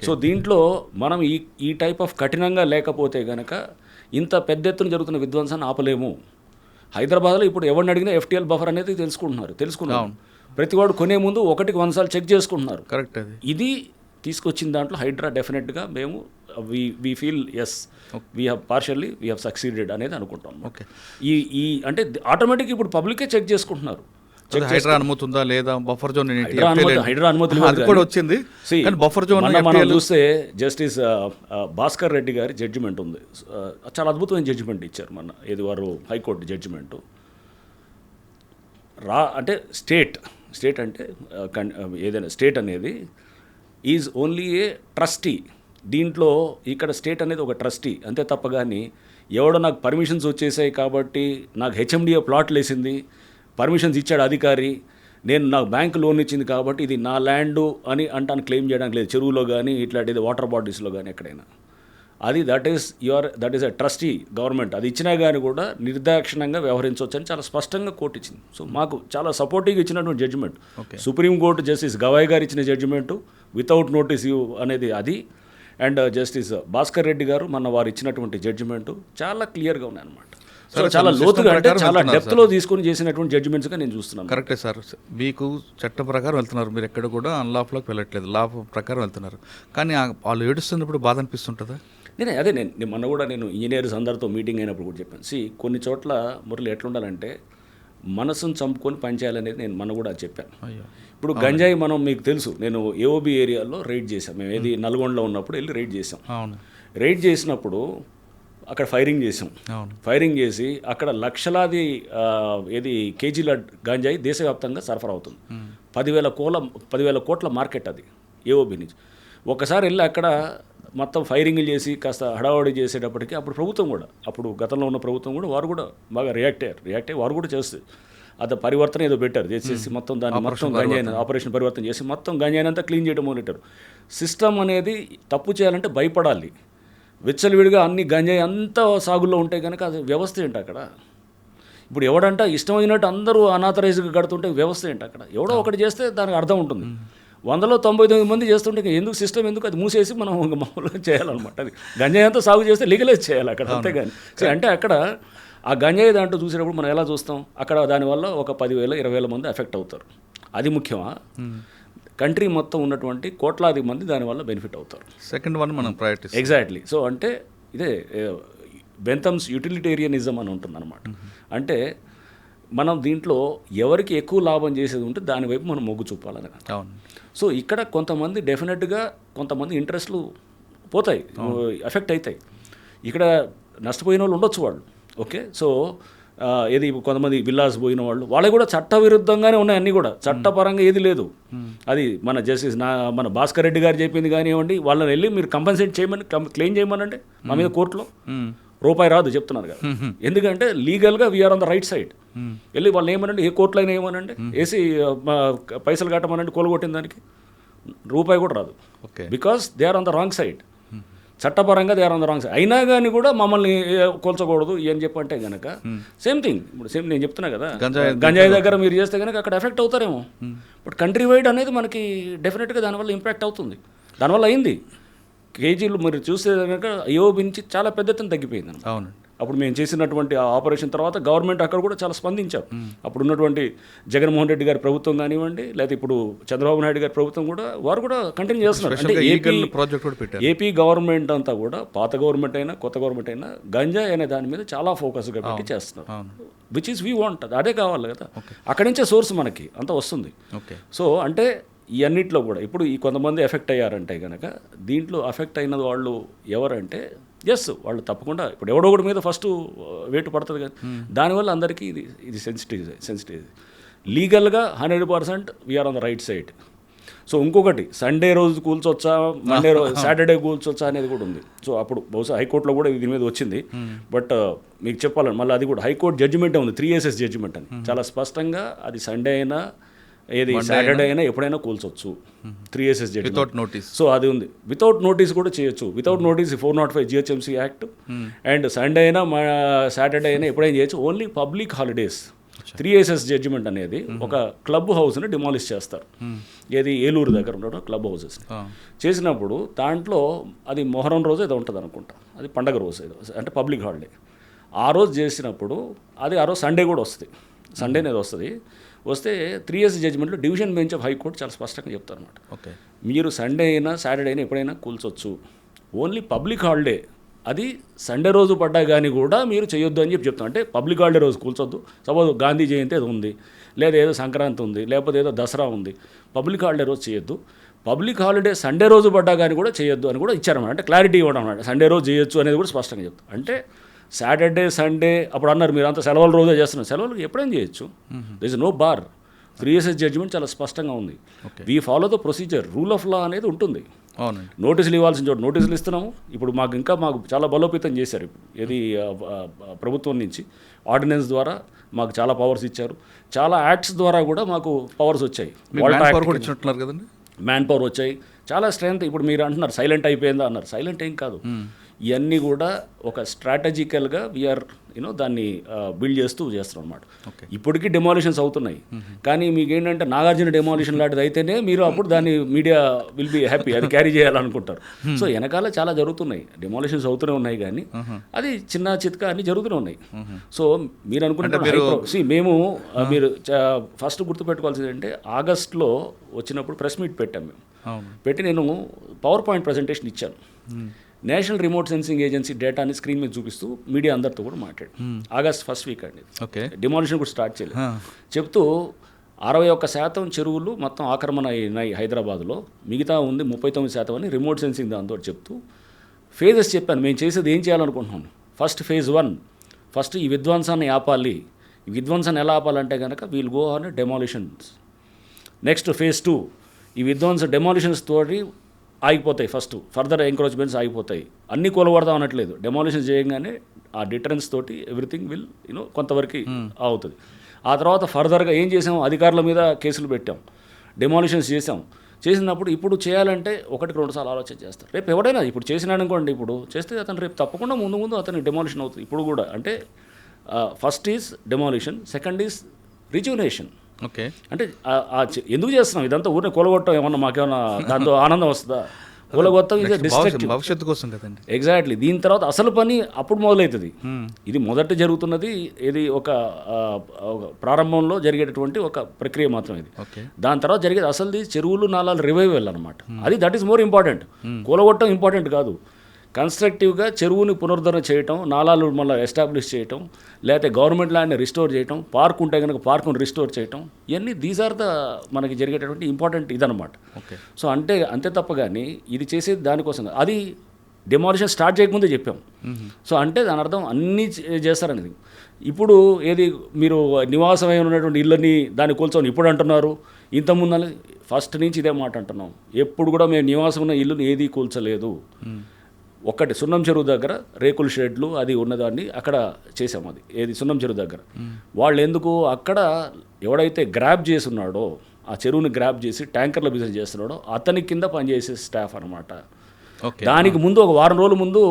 So దీంట్లో మనం ఈ టైప్ ఆఫ్ కఠినంగా లేకపోతే కనుక ఇంత పెద్ద ఎత్తున జరుగుతున్న విధ్వంసాన్ని ఆపలేము. హైదరాబాద్లో ఇప్పుడు ఎవరిని అడిగినా FTL బఫర్ అనేది తెలుసుకున్నారు. ప్రతివాడు కొనే ముందు 1కి 100 సార్లు చెక్ చేసుకుంటున్నారు. కరెక్ట్. ఇది తీసుకొచ్చిన దాంట్లో హైడ్రా డెఫినెట్గా మేము we feel as we have succeeded అనేది అనుకుంటాం. ఓకే. ఈ అంటే ఆటోమేటిక్ ఇప్పుడు పబ్లికే చెక్ చేసుకుంటున్నారు. హైడ్రా అనుమతుందా లేదా, బఫర్ జోన్ హైడ్రా అనుమతి కూడా వచ్చింది. బఫర్ జోన్ మనం చూస్తే జస్టిస్ భాస్కర్ రెడ్డి గారి జడ్జిమెంట్ ఉంది. చాలా అద్భుతమైన జడ్జిమెంట్ ఇచ్చారు మన వారు హైకోర్టు జడ్జిమెంటు. అంటే స్టేట్ అంటే ఏదైనా స్టేట్ అనేది ఈజ్ ఓన్లీ ఏ ట్రస్టీ. దీంట్లో ఇక్కడ స్టేట్ అనేది ఒక ట్రస్టీ అంతే తప్ప కానీ ఎవడో నాకు పర్మిషన్స్ వచ్చేసాయి కాబట్టి నాకు HMDA ప్లాట్లు వేసింది, పర్మిషన్స్ ఇచ్చాడు అధికారి, నాకు బ్యాంక్ లోన్ ఇచ్చింది కాబట్టి ఇది నా ల్యాండు అని అంటాను క్లెయిమ్ చేయడానికి లేదు. చెరువులో కానీ ఇట్లాంటిది వాటర్ బాడీస్లో కానీ ఎక్కడైనా అది that is a trustee government. అది ఇచ్చినా కానీ కూడా నిర్దాక్షిణ్యంగా వ్యవహరించవచ్చు అని చాలా స్పష్టంగా కోర్టు ఇచ్చింది. సో మాకు చాలా సపోర్టివ్గా ఇచ్చినటువంటి జడ్జిమెంట్. సుప్రీంకోర్టు జస్టిస్ గవాయ్ గారు ఇచ్చిన జడ్జిమెంటు వితౌట్ నోటీస్ అనేది అది. అండ్ జస్టిస్ భాస్కర్ రెడ్డి గారు వారు ఇచ్చినటువంటి జడ్జిమెంటు చాలా క్లియర్గా ఉన్నాయన్నమాట. చాలా లోతుగా అంటే చాలా డెప్త్లో తీసుకొని చేసినటువంటి జడ్జిమెంట్స్గా నేను చూస్తున్నాను. కరెక్టే సార్. మీకు చట్టం ప్రకారం వెళ్తున్నారు, మీరు ఎక్కడ కూడా అన్లాఫ్లోకి వెళ్ళట్లేదు, లా ప్రకారం వెళ్తున్నారు. కానీ వాళ్ళు ఏడుస్తున్నప్పుడు బాధ అనిపిస్తుంటుందా? నేను మొన్న కూడా నేను ఇంజనీర్స్ అందరితో మీటింగ్ అయినప్పుడు కూడా చెప్పాను. కొన్ని చోట్ల మురళి ఎట్లుండాలంటే మనసును చంపుకొని పనిచేయాలనేది నేను మొన్న కూడా చెప్పాను. ఇప్పుడు గంజాయి మనం మీకు తెలుసు, నేను AOB ఏరియాలో రైడ్ చేశాం. మేము ఏది నల్గొండలో ఉన్నప్పుడు వెళ్ళి రైడ్ చేసాం. రైడ్ చేసినప్పుడు అక్కడ ఫైరింగ్ చేసాం. ఫైరింగ్ చేసి అక్కడ లక్షలాది కేజీల గంజాయి దేశవ్యాప్తంగా సరఫరా అవుతుంది. 10,000 కోట్ల మార్కెట్ అది AOB నుంచి. ఒకసారి వెళ్ళి అక్కడ మొత్తం ఫైరింగ్లు చేసి కాస్త హడావడి చేసేటప్పటికి అప్పుడు గతంలో ఉన్న ప్రభుత్వం కూడా వారు కూడా బాగా రియాక్ట్ అయ్యి వారు కూడా చేస్తుంది. అది పరివర్తన ఏదో పెట్టారు, చేసేసి మొత్తం దాన్ని మొత్తం గంజాయిని ఆపరేషన్ పరివర్తన చేసి మొత్తం గంజాయిని అంతా క్లీన్ చేయడం మొదలెట్టారు. సిస్టమ్ అనేది తప్పు చేయాలంటే భయపడాలి. విచ్చలవిడిగా అన్ని గంజాయి అంతా సాగుల్లో ఉంటే కనుక అది వ్యవస్థ ఏంటి అక్కడ? ఇప్పుడు ఎవడంట ఇష్టమైనట్టు అందరూ అనాథరైజ్గా కడుతుంటే వ్యవస్థ ఏంటి అక్కడ? ఎవడో ఒకటి చేస్తే దానికి అర్థం ఉంటుంది. 100లో 99 మంది చేస్తుంటే ఎందుకు సిస్టమ్ ఎందుకు అది మూసేసి మనం మామూలుగా చేయాలన్నమాట. అది గంజాయి అంతా సాగు చేస్తే లీగలైజ్ చేయాలి అక్కడ, అంతేగాని అంటే అక్కడ ఆ గంజాయి దాంట్లో చూసేటప్పుడు మనం ఎలా చూస్తాం, అక్కడ దానివల్ల ఒక 10,000 20,000 మంది ఎఫెక్ట్ అవుతారు. అది ముఖ్యమా? కంట్రీ మొత్తం ఉన్నటువంటి కోట్లాది మంది దానివల్ల బెనిఫిట్ అవుతారు. సెకండ్ వన్ మనం ప్రయారిటీ ఎగ్జాక్ట్లీ. సో అంటే ఇదే బెంథమ్స్ యూటిలిటేరియనిజం అని ఉంటుంది అనమాట. అంటే మనం దీంట్లో ఎవరికి ఎక్కువ లాభం చేసేది ఉంటే దానివైపు మనం మొగ్గు చూపాలని. సో ఇక్కడ కొంతమంది డెఫినెట్గా కొంతమంది ఇంట్రెస్ట్లు పోతాయి, ఎఫెక్ట్ అవుతాయి. ఇక్కడ నష్టపోయిన వాళ్ళు ఉండొచ్చు వాళ్ళు. ఓకే. సో కొంతమంది విల్లాస్ పోయిన వాళ్ళకి కూడా చట్టవిరుద్ధంగానే ఉన్నాయి అన్నీ కూడా, చట్టపరంగా ఏది లేదు. అది మన జస్టిస్ మన భాస్కర్ రెడ్డి గారు చెప్పింది కానివ్వండి, వాళ్ళని వెళ్ళి మీరు కంపెన్సేట్ చేయమని క్లెయిమ్ చేయమనంటే మా మీద కోర్టులో రూపాయి రాదు చెప్తున్నారు కదా. ఎందుకంటే లీగల్గా we are on the right side. వెళ్ళి వాళ్ళు ఏమనండి, ఏ కోర్టులో అయినా ఏమనండి, వేసి పైసలు కట్టమనండి, కొలగొట్టిన దానికి రూపాయి కూడా రాదు. Because they are on the wrong side. చట్టపరంగా they are on the wrong side. అయినా కానీ కూడా మమ్మల్ని కోల్చకూడదు అని చెప్పంటే కనుక సేమ్ థింగ్. ఇప్పుడు సేమ్ నేను చెప్తున్నా కదా, గంజాయి దగ్గర మీరు చేస్తే కనుక అక్కడ ఎఫెక్ట్ అవుతారేమో. బట్ కంట్రీ వైడ్ అనేది మనకి డెఫినెట్గా దానివల్ల ఇంపాక్ట్ అవుతుంది. దానివల్ల అయింది. కేజీలు మీరు చూస్తే కనుక AOB నుంచి చాలా పెద్ద ఎత్తున తగ్గిపోయింది. అవునండి. అప్పుడు మేము చేసినటువంటి ఆ ఆపరేషన్ తర్వాత గవర్నమెంట్ అక్కడ కూడా చాలా స్పందించారు. అప్పుడు ఉన్నటువంటి జగన్మోహన్ రెడ్డి గారి ప్రభుత్వం కానివ్వండి, లేదా ఇప్పుడు చంద్రబాబు నాయుడు గారి ప్రభుత్వం కూడా వారు కూడా కంటిన్యూ చేస్తున్నారు. అంటే ప్రాజెక్ట్ కూడా పెట్టారు. ఏపీ గవర్నమెంట్ అంతా కూడా పాత గవర్నమెంట్ అయినా కొత్త గవర్నమెంట్ అయినా గంజాయి అనే దాని మీద చాలా ఫోకస్గా పెట్టి చేస్తున్నారు. విచ్ ఈస్ వీ వాంట్, అదే కావాలి కదా. అక్కడి నుంచే సోర్స్ మనకి అంతా వస్తుంది. సో అంటే ఈ అన్నిట్లో కూడా ఇప్పుడు ఈ కొంతమంది ఎఫెక్ట్ అయ్యారంటే కనుక దీంట్లో ఎఫెక్ట్ అయిన వాళ్ళు ఎవరంటే వాళ్ళు తప్పకుండా ఇప్పుడు ఎవడో ఒకటి మీద ఫస్ట్ వేటు పడుతుంది కదా. దానివల్ల అందరికీ ఇది సెన్సిటివ్ లీగల్గా 100% we are on the right side. So ఇంకొకటి సండే రోజు కూల్చొచ్చా, మండే రోజు సాటర్డే కూల్చొచ్చా అనేది కూడా ఉంది. సో అప్పుడు బహుశా హైకోర్టులో కూడా దీని మీద వచ్చింది. బట్ మీకు చెప్పాలని మళ్ళీ అది కూడా హైకోర్టు జడ్జిమెంటే ఉంది, 3 AS's జడ్జిమెంట్ అని చాలా స్పష్టంగా. అది సండే అయినా ఏది సాటర్డే అయినా ఎప్పుడైనా కూల్చొచ్చు, 3 AS's వితౌట్ నోటీస్. సో అది ఉంది. వితౌట్ నోటీస్ కూడా చేయొచ్చు. Without notice 405 GHMC act. And Sunday అయినా సాటర్డే అయినా ఎప్పుడైనా చేయొచ్చు. Only public holidays 3 AS's judgement అనేది ఒక క్లబ్ హౌస్ని డిమాలిష్ చేస్తారు. ఏది ఏలూరు దగ్గర ఉండడం క్లబ్ హౌసెస్ చేసినప్పుడు దాంట్లో అది మొహరం రోజు ఏదో ఉంటుంది అనుకుంటా, అది పండగ రోజు ఏదో అంటే పబ్లిక్ హాలిడే. ఆ రోజు చేసినప్పుడు అది ఆ రోజు సండే కూడా వస్తుంది, సండే అనేది వస్తే 3 AS జడ్జిమెంట్లో డివిజన్ బెంచ్ ఆఫ్ హైకోర్టు చాలా స్పష్టంగా చెప్తారు అనమాట. మీరు సండే అయినా సాటర్డే అయినా ఎప్పుడైనా కూల్చొచ్చు, ఓన్లీ పబ్లిక్ హాలిడే అది సండే రోజు పడ్డా కానీ కూడా మీరు చేయొద్దు అని చెప్తాం. అంటే పబ్లిక్ హాలిడే రోజు కూల్చొద్దు. సపోజ్ గాంధీ జయంతి అది ఉంది, లేదా ఏదో సంక్రాంతి ఉంది, లేకపోతే ఏదో దసరా ఉంది, పబ్లిక్ హాలిడే రోజు చేయొద్దు. పబ్లిక్ హాలిడే సండే రోజు పడ్డా కానీ కూడా చేయొద్దు అని కూడా ఇచ్చారన్నమాట. అంటే క్లారిటీ ఇవ్వడం అన్నమాట. సండే రోజు చేయొచ్చు అనేది కూడా స్పష్టంగా చెప్తాం. అంటే సాటర్డే సండే అప్పుడు అన్నారు మీరు అంతా సెలవుల రోజే చేస్తున్నారు, సెలవులు ఎప్పుడైనా చేయొచ్చు. This is no bar. 3 AS judgement చాలా స్పష్టంగా ఉంది. We follow the procedure, rule of law అనేది ఉంటుంది. నోటీసులు ఇవ్వాల్సిన చోటు నోటీసులు ఇస్తున్నాము. ఇప్పుడు మాకు చాలా బలోపేతం చేశారు. ఇప్పుడు ఏది ప్రభుత్వం నుంచి ఆర్డినెన్స్ ద్వారా మాకు చాలా పవర్స్ ఇచ్చారు. చాలా యాక్ట్స్ ద్వారా కూడా మాకు పవర్స్ వచ్చాయి. మ్యాన్ పవర్ వచ్చాయి, చాలా స్ట్రెంత్. ఇప్పుడు మీరు అంటున్నారు సైలెంట్ అయిపోయిందా అన్నారు. సైలెంట్ ఏం కాదు. ఇవన్నీ కూడా ఒక స్ట్రాటజికల్గా వీఆర్ దాన్ని బిల్డ్ చేస్తున్నాం అనమాట. ఇప్పటికీ డెమాలిషన్స్ అవుతున్నాయి. కానీ మీకు ఏంటంటే నాగార్జున డెమాలిషన్ లాంటిది అయితేనే మీరు అప్పుడు దాన్ని మీడియా విల్ బి హ్యాపీ, అది క్యారీ చేయాలనుకుంటారు. సో వెనకాల చాలా జరుగుతున్నాయి, డెమాలిషన్స్ అవుతూనే ఉన్నాయి. కానీ అది చిన్న చిత్కా అన్ని జరుగుతూనే ఉన్నాయి. సో మీరు అనుకుంటే మేము మీరు ఫస్ట్ గుర్తుపెట్టుకోవాల్సింది అంటే ఆగస్ట్లో వచ్చినప్పుడు ప్రెస్ మీట్ పెట్టాం మేము. పెట్టి నేను పవర్ పాయింట్ ప్రజెంటేషన్ ఇచ్చాను. నేషనల్ రిమోట్ సెన్సింగ్ ఏజెన్సీ డేటాని స్క్రీన్ మీద చూపిస్తూ మీడియా అందరితో కూడా మాట్లాడు. ఆగస్ట్ ఫస్ట్ వీక్ అండి, డిమాలిషన్ కూడా స్టార్ట్ చేయలేదు. చెప్తూ 61% చెరువులు మొత్తం ఆక్రమణ అయినాయి హైదరాబాద్లో, మిగతా ఉంది 39% అని రిమోట్ సెన్సింగ్ దాంతో చెప్తూ ఫేజెస్ చెప్పాను. మేము చేసేది ఏం చేయాలనుకుంటున్నాను. ఫస్ట్ ఫేజ్ 1 ఫస్ట్ ఈ విధ్వంసాన్ని ఆపాలి. ఈ విధ్వంసాన్ని ఎలా ఆపాలంటే కనుక we'll go on demolitions. Next phase 2 ఈ డెమాలిషన్స్ తోటి ఆగిపోతాయి. ఫస్ట్ ఫర్దర్ ఎంక్రోచ్మెంట్స్ ఆగిపోతాయి. అన్నీ కూలగొడదాం అనట్లేదు. డెమాలిషన్స్ చేయగానే ఆ డిటరెన్స్ తోటి ఎవ్రీథింగ్ విల్ కొంతవరకు అవుతుంది. ఆ తర్వాత ఫర్దర్గా ఏం చేసాం, అధికారుల మీద కేసులు పెట్టాం, డెమాలిషన్స్ చేసినప్పుడు ఇప్పుడు చేయాలంటే 1-2 సార్లు ఆలోచన చేస్తారు. రేపు ఎవడైనా ఇప్పుడు చేసినాడు అనుకోండి, ఇప్పుడు చేస్తే అతను రేపు తప్పకుండా ముందు అతను డెమాలిషన్ అవుతుంది. ఇప్పుడు కూడా అంటే first is demolition, second is రిజ్యునేషన్. అంటే ఎందుకు చేస్తున్నాం ఇదంతా? ఊరిని కూలగొట్టం ఏమన్నా మాకేమన్నా దాంతో ఆనందం వస్తుందా? కూలగొట్టం ఇది డిస్ట్రక్టివ్, భవిష్యత్తు కోసం కదండి. ఎగ్జాక్ట్లీ. దీని తర్వాత అసలు పని అప్పుడు మొదలవుతుంది. ఇది మొదట జరుగుతున్నది, ఇది ఒక ప్రారంభంలో జరిగేటటువంటి ఒక ప్రక్రియ మాత్రం ఇది. దాని తర్వాత జరిగేది అసలు చెరువులు నాలాలు రివైవల్ అనమాట. అది దట్ ఈస్ మోర్ ఇంపార్టెంట్. కూలగొట్టం ఇంపార్టెంట్ కాదు. కన్స్ట్రక్టివ్గా చెరువుని పునరుద్ధరణ చేయటం, నాలాలు మళ్ళీ ఎస్టాబ్లిష్ చేయటం, లేకపోతే గవర్నమెంట్ ల్యాండ్ని రిస్టోర్ చేయటం, పార్క్ ఉంటే కనుక పార్కును రిస్టోర్ చేయటం, ఇవన్నీ దీస్ ఆర్ ద మనకి జరిగేటటువంటి ఇంపార్టెంట్ ఇదనమాట. సో అంతే తప్ప కానీ ఇది చేసేది దానికోసం. అది డెమాలిషన్ స్టార్ట్ చేయకముందే చెప్పాం. సో అంటే దాని అర్థం అన్నీ చేస్తారనేది. ఇప్పుడు ఏది మీరు నివాసమై ఉన్నటువంటి ఇళ్ళని దాన్ని కూల్చొని ఇప్పుడు అంటున్నారు, ఇంతకుముందు ఫస్ట్ నుంచి ఇదే మాట అంటున్నాం. ఎప్పుడు కూడా మేము నివాసం ఉన్న ఇల్లుని ఏది కూల్చలేదు. ఒక్కటి సున్నం చెరువు దగ్గర రేకుల షెడ్లు అది ఉన్నదాన్ని అక్కడ చేసాము. అది ఏది సున్నం చెరువు దగ్గర వాళ్ళు ఎందుకు అక్కడ ఎవడైతే గ్రాబ్ చేసి ఉన్నాడో, ఆ చెరువుని గ్రాబ్ చేసి ట్యాంకర్ల బిజినెస్ చేస్తున్నాడో అతని కింద పనిచేసే స్టాఫ్ అనమాట. దానికి ముందు ఒక వారం రోజుల ముందు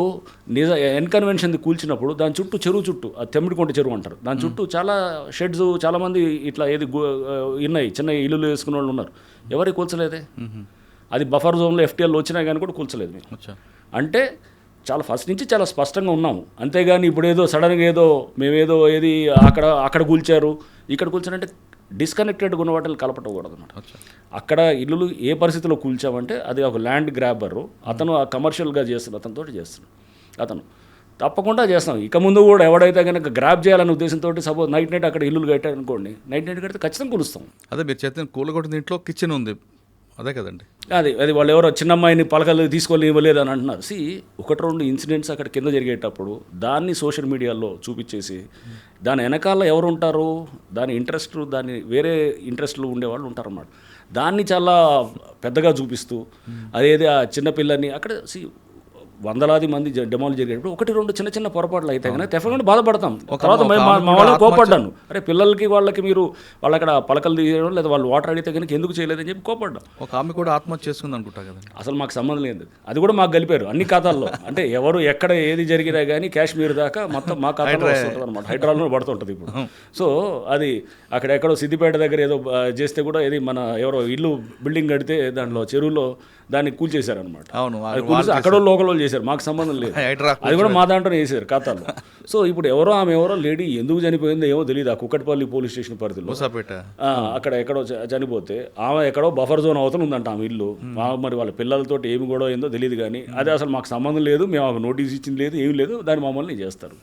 ఎన్కన్వెన్షన్ కూల్చినప్పుడు దాని చుట్టూ చుట్టూ ఆ తెమ్మిడికొంట చెరువు అంటారు, దాని చుట్టూ చాలా షెడ్స్ చాలామంది ఇట్లా ఏది ఉన్నాయి, చిన్న ఇల్లులు వేసుకున్న వాళ్ళు ఉన్నారు. ఎవరికి కూల్చలేదే. అది బఫర్ జోన్లో FTL వచ్చినా కానీ కూడా కూల్చలేదు. అంటే చాలా ఫస్ట్ నుంచి చాలా స్పష్టంగా ఉన్నాము. అంతేగాని ఇప్పుడు ఏదో సడన్గా ఏదో మేమేదో ఏది అక్కడ కూల్చారు ఇక్కడ కూల్చారంటే డిస్కనెక్టెడ్గా ఉన్న వాటిని కలపటకూడదు అనమాట. అక్కడ ఇల్లులు ఏ పరిస్థితిలో కూల్చామంటే అది ఒక ల్యాండ్ గ్రాబరు, అతను ఆ కమర్షియల్గా చేస్తున్నాడు, అతనితో చేస్తున్నాడు. అతను తప్పకుండా చేస్తాం. ఇక ముందు కూడా ఎవడైతే కనుక గ్రాప్ చేయాలనే ఉద్దేశంతో సపోజ్ నైట్ అక్కడ ఇల్లులు కట్టారు అనుకోండి, నైట్ కడితే ఖచ్చితంగా కూలుస్తాం. అదే మీరు చేసిన కూలగొట్టిన ఇంట్లో కిచెన్ ఉంది, అదే కదండి. అది వాళ్ళు ఎవరో చిన్నమ్మాయిని పలకలు తీసుకొని ఇవ్వలేదు అని అంటున్నారు. ఒకటి రెండు ఇన్సిడెంట్స్ అక్కడ కింద జరిగేటప్పుడు దాన్ని సోషల్ మీడియాలో చూపించేసి దాని వెనకాల ఎవరు ఉంటారు, దాని ఇంట్రెస్ట్, దాని వేరే ఇంట్రెస్ట్లు ఉండేవాళ్ళు ఉంటారన్నమాట. దాన్ని చాలా పెద్దగా చూపిస్తూ అదేది ఆ చిన్నపిల్లని అక్కడ వందలాది మంది డెమోలు జరిగేటప్పుడు ఒకటి రెండు చిన్న చిన్న పొరపాట్లు అయితే కనుక డెఫినెట్గా బాధపడతాం. తర్వాత మా వాళ్ళని కోపడ్డాను, అరే పిల్లలకి వాళ్ళకి మీరు వాళ్ళు అక్కడ పలకలు తీయడం లేదా వాళ్ళు వాటర్ అడిగితే కనుక ఎందుకు చేయలేదని చెప్పి కోపడ్డాం. ఒక ఆమె కూడా ఆత్మహత్య చేసుకుంది అనుకుంటా కదా. అసలు మాకు సంబంధం లేదు, అది కూడా మాకు కలిపారు అన్ని ఖాతాల్లో. అంటే ఎవరు ఎక్కడ ఏది జరిగినా కానీ కాశ్మీర్ దాకా మొత్తం మా ఖాతాలో వస్తుంటుంది అనమాట, హైదరాబాద్లో పడుతుంటుంది ఇప్పుడు. సో అది అక్కడెక్కడో సిద్దిపేట దగ్గర ఏదో చేస్తే కూడా ఏది మన ఎవరో ఇల్లు బిల్డింగ్ కడితే దాంట్లో చెరువులో దాన్ని కూల్చేశారనమాట. అవును, అక్కడ లోకల్ వాళ్ళు చేశారు, మాకు సంబంధం లేదు. అది కూడా మా దాంట్లోనే వేసారు ఖాతాలో. సో ఇప్పుడు ఆమె ఎవరో లేడీ ఎందుకు చనిపోయిందో ఏమో తెలియదు. ఆ కుక్కట్పల్లి పోలీస్ స్టేషన్ పరిధిలో అక్కడ ఎక్కడో చనిపోతే ఆమె ఎక్కడో బఫర్ జోన్ అవతల ఉందంట ఆమె ఇల్లు. మరి వాళ్ళ పిల్లలతో ఏమి గొడవ ఏందో తెలియదు, కానీ అది అసలు మాకు సంబంధం లేదు, మేము ఆమె నోటీస్ ఇచ్చింది లేదు, ఏమి లేదు, దాన్ని మమ్మల్ని చేస్తారు,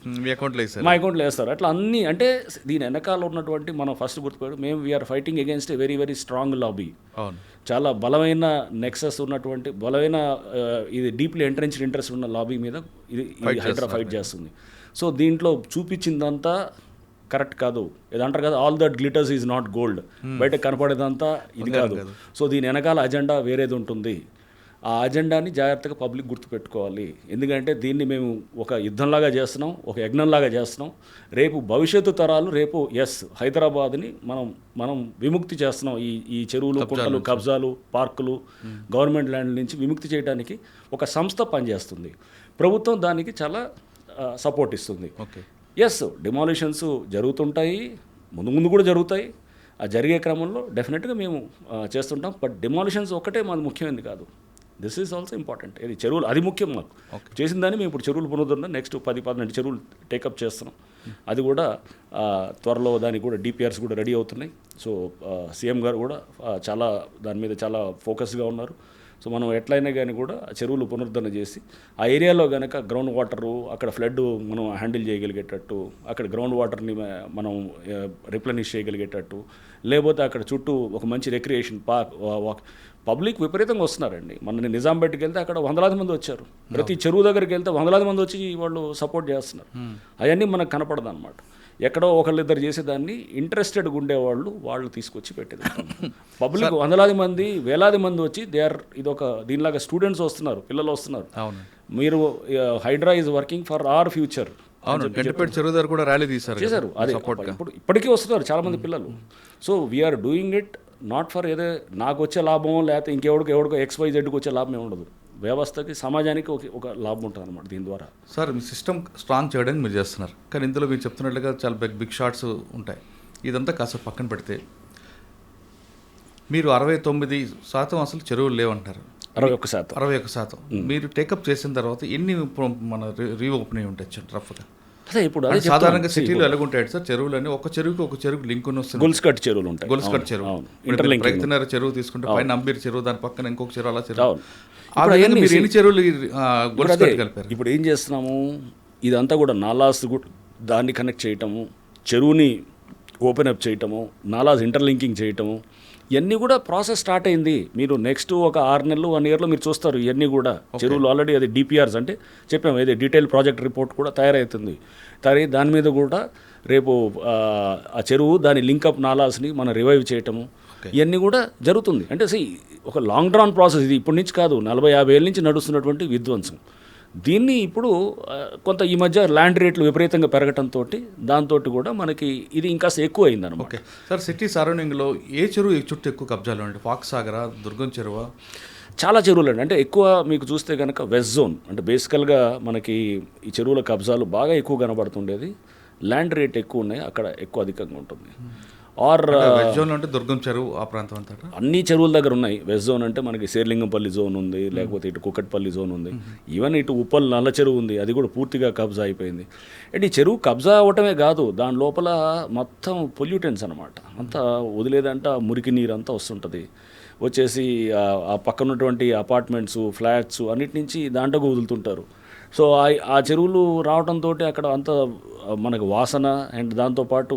మా అకౌంట్లో వేస్తారు. అట్లా అన్ని అంటే దీని వెనకాల ఉన్నటువంటి మనం ఫస్ట్ గుర్తుపెట్టు, మేము we are fighting against a very very strong lobby. చాలా బలమైన నెక్సెస్ ఉన్నటువంటి బలమైన ఇది డీప్లీ ఎంట్రెన్చ్డ్ ఇంట్రెస్ట్ ఉన్న లాబీ మీద ఇది హైడ్రా ఫైట్ చేస్తుంది. సో దీంట్లో చూపించిందంతా కరెక్ట్ కాదు, ఏదంటారు కదా, all that glitters is not gold, బయట కనపడేదంతా ఇది కాదు. సో దీని వెనకాల అజెండా వేరేది ఉంటుంది. ఆ అజెండాని జాగ్రత్తగా పబ్లిక్ గుర్తుపెట్టుకోవాలి. ఎందుకంటే దీన్ని మేము ఒక యుద్ధంలాగా చేస్తున్నాం, ఒక యజ్ఞంలాగా చేస్తున్నాం. రేపు భవిష్యత్తు తరాలు రేపు హైదరాబాద్ని మనం విముక్తి చేస్తున్నాం. ఈ చెరువులు, కుంటలు, కబ్జాలు, పార్కులు, గవర్నమెంట్ ల్యాండ్ నుంచి విముక్తి చేయడానికి ఒక సంస్థ పనిచేస్తుంది. ప్రభుత్వం దానికి చాలా సపోర్ట్ ఇస్తుంది. డిమాలిషన్స్ జరుగుతుంటాయి, ముందు కూడా జరుగుతాయి. ఆ జరిగే క్రమంలో డెఫినెట్గా మేము చేస్తుంటాం. బట్ డిమాలిషన్స్ ఒకటే మాది ముఖ్యమైనది కాదు, దిస్ ఈజ్ ఆల్సో ఇంపార్టెంట్. ఇది చెరువులు అది ముఖ్యం మాకు. చేసిన దాన్ని మేము ఇప్పుడు చెరువులు పునరుద్ధరణ నెక్స్ట్ 10-12 చెరువులు టేకప్ చేస్తున్నాం. అది కూడా త్వరలో దానికి కూడా డిపిఆర్స్ కూడా రెడీ అవుతున్నాయి. సో సీఎం గారు కూడా చాలా దాని మీద చాలా ఫోకస్గా ఉన్నారు. సో మనం ఎట్లయినా కానీ కూడా చెరువులు పునరుద్ధరణ చేసి ఆ ఏరియాలో కనుక గ్రౌండ్ వాటరు అక్కడ ఫ్లడ్ మనం హ్యాండిల్ చేయగలిగేటట్టు, అక్కడ గ్రౌండ్ వాటర్ని మనం రిప్లెనిష్ చేయగలిగేటట్టు, లేకపోతే అక్కడ చుట్టూ ఒక మంచి రిక్రియేషన్ పార్క్. పబ్లిక్ విపరీతంగా వస్తున్నారండి. మన నిజాంపేటకి వెళ్తే అక్కడ వందలాది మంది వచ్చారు, ప్రతి చెరువు దగ్గరికి వెళ్తే వందలాది మంది వచ్చి వాళ్ళు సపోర్ట్ చేస్తున్నారు. అవన్నీ మనకు కనపడదు అనమాట. ఎక్కడో ఒకళ్ళిద్దరు చేసేదాన్ని ఇంట్రెస్టెడ్గా ఉండేవాళ్ళు వాళ్ళు తీసుకొచ్చి పెట్టేది. పబ్లిక్ వందలాది మంది వేలాది మంది వచ్చి ఇదొక దీనిలాగా స్టూడెంట్స్ వస్తున్నారు, పిల్లలు వస్తున్నారు. మీరు Hydraa is working for our future. చెరువు దగ్గర కూడా ర్యాలీ చేశారు. అది ఇప్పటికీ వస్తున్నారు చాలా మంది పిల్లలు. So we are doing it not for ఏదో నాకు వచ్చే లాభం, లేకపోతే ఎవడికో XYZకి వచ్చే లాభం ఉండదు. వ్యవస్థకి, సమాజానికి ఒక లాభం ఉంటుంది అనమాట దీని ద్వారా. సార్ మీ సిస్టమ్ స్ట్రాంగ్ చేయడానికి మీరు చేస్తున్నారు, కానీ ఇందులో మీరు చెప్తున్నట్లుగా చాలా బిగ్ షాట్స్ ఉంటాయి. ఇదంతా కాస్త పక్కన పెడితే మీరు 69% అసలు చెరువులు లేవంటారు. 61%. మీరు టేకప్ చేసిన తర్వాత ఎన్ని మన రీఓపెన్ అయి ఉంటాయి రఫ్గా? అదే ఇప్పుడు సాధారణంగా సిటీలో ఎలాగుంటాయి సార్ చెరువులు అని, ఒక చెరువుకి లింక్ వస్తుంది. గొలుసుకట్ చెరువులు ఉంటాయి. గొలుసుకట్ చెరువు, రైతున్నర చెరువు తీసుకుంటే పైన అంబీర్ చెరువు, దాని పక్కన ఇంకొక చెరువు, అలా చెరువు. మీరు ఎన్ని చెరువులు గొలుసుకట్ కలిపారు? ఇప్పుడు ఏం చేస్తున్నాము, ఇదంతా కూడా నాలాస్ దాన్ని కనెక్ట్ చేయటము, చెరువుని ఓపెన్ అప్ చేయటము, నాలాస్ ఇంటర్లింకింగ్ చేయటము, ఇవన్నీ కూడా ప్రాసెస్ స్టార్ట్ అయింది. మీరు నెక్స్ట్ ఒక 6 నెలలు 1 yearలో మీరు చూస్తారు ఇవన్నీ కూడా. చెరువులు ఆల్రెడీ అది డిపిఆర్స్ అంటే చెప్పాము, ఏది డీటెయిల్ ప్రాజెక్ట్ రిపోర్ట్ కూడా తయారవుతుంది. దాని మీద కూడా రేపు ఆ చెరువు దాని లింకప్ నాలాస్ని మనం రివైవ్ చేయటము, ఇవన్నీ కూడా జరుగుతుంది. అంటే ఒక లాంగ్ డ్రాన్ ప్రాసెస్ ఇది. ఇప్పటి నుంచి కాదు, 40-50 ఏళ్ళ నుంచి నడుస్తున్నటువంటి విధ్వంసం. దీన్ని ఇప్పుడు కొంత ఈ మధ్య ల్యాండ్ రేట్లు విపరీతంగా పెరగటంతో దాంతో కూడా మనకి ఇది ఇంకా ఎక్కువ అయిందన్నమాట. ఓకే సార్, సిటీ సరౌండింగ్లో ఏ చెరువు చుట్టూ ఎక్కువ కబ్జాలు అండి? ఫాక్స్ సాగరా, దుర్గం చెరువా? చాలా చెరువులు అండి. అంటే ఎక్కువ మీకు చూస్తే కనుక వెస్ట్ జోన్ అంటే బేసికల్గా మనకి ఈ చెరువుల కబ్జాలు బాగా ఎక్కువ కనబడుతుండేది. ల్యాండ్ రేట్ ఎక్కువ ఉన్నాయి, అక్కడ ఎక్కువ అధికంగా ఉంటుంది. ఆర్ వెస్ట్ జోన్లో అంటే దుర్గం చెరువు ఆ ప్రాంతం అంతా అన్ని చెరువుల దగ్గర ఉన్నాయి. వెస్ట్ జోన్ అంటే మనకి శేర్లింగంపల్లి జోన్ ఉంది, లేకపోతే ఇటు కుక్కట్పల్లి జోన్ ఉంది, ఈవెన్ ఇటు ఉప్పల్ నల్ల చెరువు ఉంది, అది కూడా పూర్తిగా కబ్జా అయిపోయింది. అంటే ఈ చెరువు కబ్జా అవ్వటమే కాదు, దాని లోపల మొత్తం పొల్యూటెన్స్ అనమాట, అంతా వదిలేదంట మురికి నీరు అంతా వస్తుంటుంది, వచ్చేసి ఆ పక్కన ఉన్నటువంటి అపార్ట్మెంట్స్ ఫ్లాట్స్ అన్నిటి నుంచి దాంట్లోకి వదులుతుంటారు. సో ఆ చెరువులు రావడంతో అక్కడ అంత మనకు వాసన అండ్ దాంతోపాటు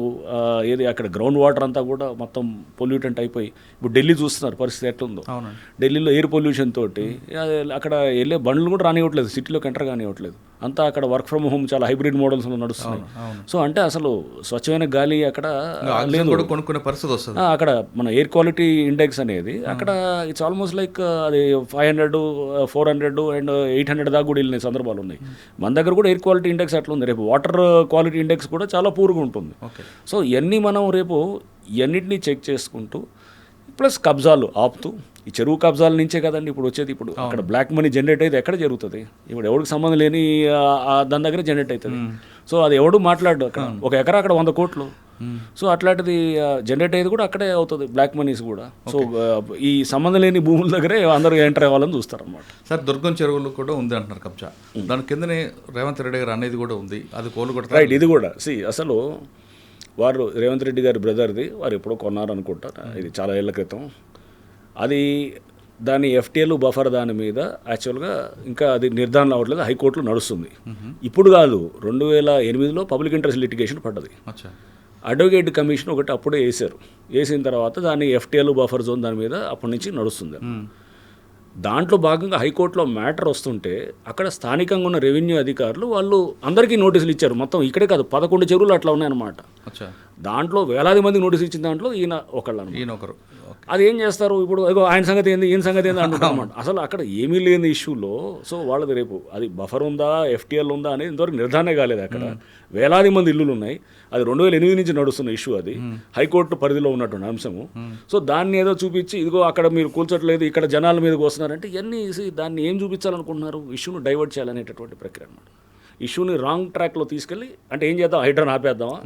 ఏది అక్కడ గ్రౌండ్ వాటర్ అంతా కూడా మొత్తం పొల్యూటెంట్ అయిపోయి, ఇప్పుడు ఢిల్లీ చూస్తున్నారు పరిస్థితి ఎట్లుందో. ఢిల్లీలో ఎయిర్ పొల్యూషన్ తోటి అక్కడ వెళ్ళే బండ్లు కూడా రానివ్వట్లేదు, సిటీలోకి ఎంటర్ కానివ్వట్లేదు, అంతా అక్కడ వర్క్ ఫ్రమ్ హోమ్ చాలా హైబ్రిడ్ మోడల్స్లో నడుస్తున్నాయి. సో అంటే అసలు స్వచ్ఛమైన గాలి అక్కడ లేదు, కొనుక్కునే పరిస్థితి వస్తుంది. అక్కడ మన ఎయిర్ క్వాలిటీ ఇండెక్స్ అనేది అక్కడ ఇట్స్ ఆల్మోస్ట్ లైక్ అది 500, 400 అండ్ 800 దాకా కూడా వెళ్ళిన సందర్భాలు ఉన్నాయి. మన దగ్గర కూడా ఎయిర్ క్వాలిటీ ఇండెక్స్ అట్లా ఉంది, రేపు వాటర్ క్వాలిటీ ఇండెక్స్ కూడా చాలా పూర్గా ఉంటుంది. సో ఇవన్నీ మనం రేపు ఇవన్నిటిని చెక్ చేసుకుంటూ ప్లస్ కబ్జాలు ఆపుతూ, ఈ చెరువు కబ్జాల నుంచే కదండి ఇప్పుడు వచ్చేది. ఇప్పుడు అక్కడ బ్లాక్ మనీ జనరేట్ అయితే ఎక్కడ జరుగుతుంది? ఇప్పుడు ఎవరికి సంబంధం లేని దాని దగ్గర జనరేట్ అవుతుంది. సో అది ఎవడు మాట్లాడు, అక్కడ ఒక ఎకరా అక్కడ 100 కోట్లు. సో అట్లాంటిది జనరేట్ అయ్యేది కూడా అక్కడే అవుతుంది, బ్లాక్ మనీస్ కూడా. సో ఈ సంబంధం లేని భూముల దగ్గరే అందరూ ఎంటర్ అవ్వాలని చూస్తారన్నమాట. సార్ దుర్గం చెరువులు కూడా ఉంది అంటున్నారు కబ్జా, దాని కిందనే రేవంత్ రెడ్డి గారు అనేది కూడా ఉంది, అది కోలుకొట్ట రైట్. ఇది కూడా అసలు వారు రేవంత్ రెడ్డి గారి బ్రదర్ది వారు ఎప్పుడో కొన్నారనుకుంటా, ఇది చాలా ఏళ్ల క్రితం. అది దాని ఎఫ్టీఎల్ బఫర్ దాని మీద యాక్చువల్గా ఇంకా అది నిర్ధారణ అవ్వట్లేదు, హైకోర్టులో నడుస్తుంది. ఇప్పుడు కాదు, 2008లో పబ్లిక్ ఇంట్రెస్ట్ లిటిగేషన్ పడ్డది. అడ్వకేట్ కమిషన్ ఒకటి అప్పుడే వేసిన తర్వాత దాన్ని ఎఫ్టీఎల్ బఫర్ జోన్ దాని మీద అప్పటి నుంచి నడుస్తుంది. దాంట్లో భాగంగా హైకోర్టులో మ్యాటర్ వస్తుంటే అక్కడ స్థానికంగా ఉన్న రెవెన్యూ అధికారులు వాళ్ళు అందరికీ నోటీసులు ఇచ్చారు. మొత్తం ఇక్కడే కాదు 11 చెరువులు అట్లా ఉన్నాయన్నమాట. దాంట్లో వేలాది మంది నోటీసులు ఇచ్చిన దాంట్లో ఈయన ఒకరు. అది ఏం చేస్తారు ఇప్పుడు, ఆయన సంగతి ఏంది ఈయన సంగతి ఏంది అంటుంటారు అన్నమాట. అసలు అక్కడ ఏమీ లేని ఇష్యూలో సో వాళ్ళది రేపు అది బఫర్ ఉందా ఎఫ్టీఎల్ ఉందా అనేది ఇంతవరకు నిర్ధారణ కాలేదు. అక్కడ వేలాది మంది ఇల్లులు ఉన్నాయి, అది 2008 నుంచి నడుస్తున్న ఇష్యూ, అది హైకోర్టు పరిధిలో ఉన్నటువంటి అంశము. సో దాన్ని ఏదో చూపించి ఇదిగో అక్కడ మీరు కూల్చట్లేదు, ఇక్కడ జనాల మీదకి వస్తున్నారంటే ఇవన్నీ దాన్ని ఏం చూపించాలనుకుంటున్నారు? ఇష్యూను డైవర్ట్ చేయాలనేటటువంటి ప్రక్రియ అన్నమాట. ఇష్యూని రాంగ్ ట్రాక్లో తీసుకెళ్ళి అంటే ఏం చేద్దాం, హైడ్రాన్ ఆపేద్దామా,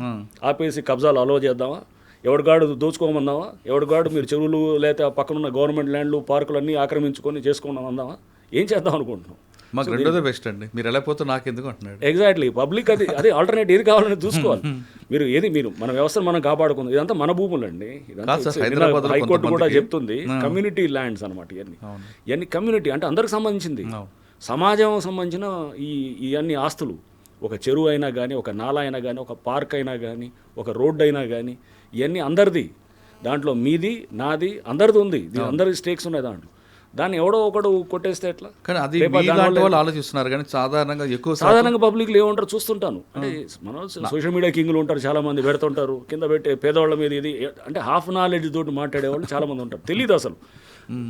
ఆపేసి కబ్జాలు అలో చేద్దామా, ఎవడిగాడు దోచుకోమందామా, ఎవడిగాడు మీరు చెరువులు లేదా పక్కనున్న గవర్నమెంట్ ల్యాండ్లు పార్కులన్నీ ఆక్రమించుకొని చేసుకోమందామా, ఏం చేద్దాం అనుకుంటున్నాం? మాకు రెండోదే బెస్ట్ అండి, మీరు ఎలా పోతే నాకు ఎందుకు అంటున్నాడు. ఎగ్జాక్ట్లీ, పబ్లిక్ అదే ఆల్టర్నేట్ ఏది కావాలని చూసుకోవాలి. మీరు మన వ్యవస్థను మనం కాపాడుకుంది, ఇదంతా మన భూములండి. హైకోర్టు కూడా చెప్తుంది కమ్యూనిటీ ల్యాండ్స్ అనమాట. ఇవన్నీ కమ్యూనిటీ అంటే అందరికి సంబంధించింది, సమాజం సంబంధించిన ఇవన్నీ ఆస్తులు. ఒక చెరువు అయినా కానీ, ఒక నాలా అయినా కానీ, ఒక పార్క్ అయినా కానీ, ఒక రోడ్డు అయినా కానీ, ఇవన్నీ అందరిది. దాంట్లో మీది నాది అందరిది ఉంది, అందరి స్టేక్స్ ఉన్నాయి దాంట్లో. దాన్ని ఎవడో ఒకడు కొట్టేస్తే ఎట్లా? కానీ అది వాళ్ళు ఆలోచిస్తున్నారు, కానీ సాధారణంగా పబ్లిక్లు ఏమంటారు చూస్తుంటాను. అంటే మనం సోషల్ మీడియా కింగ్లు ఉంటారు, చాలా మంది పెడుతుంటారు కింద పెట్టే పేదవాళ్ళ మీద. ఇది అంటే హాఫ్ నాలెడ్జ్ తోటి మాట్లాడేవాళ్ళు చాలా మంది ఉంటారు, తెలియదు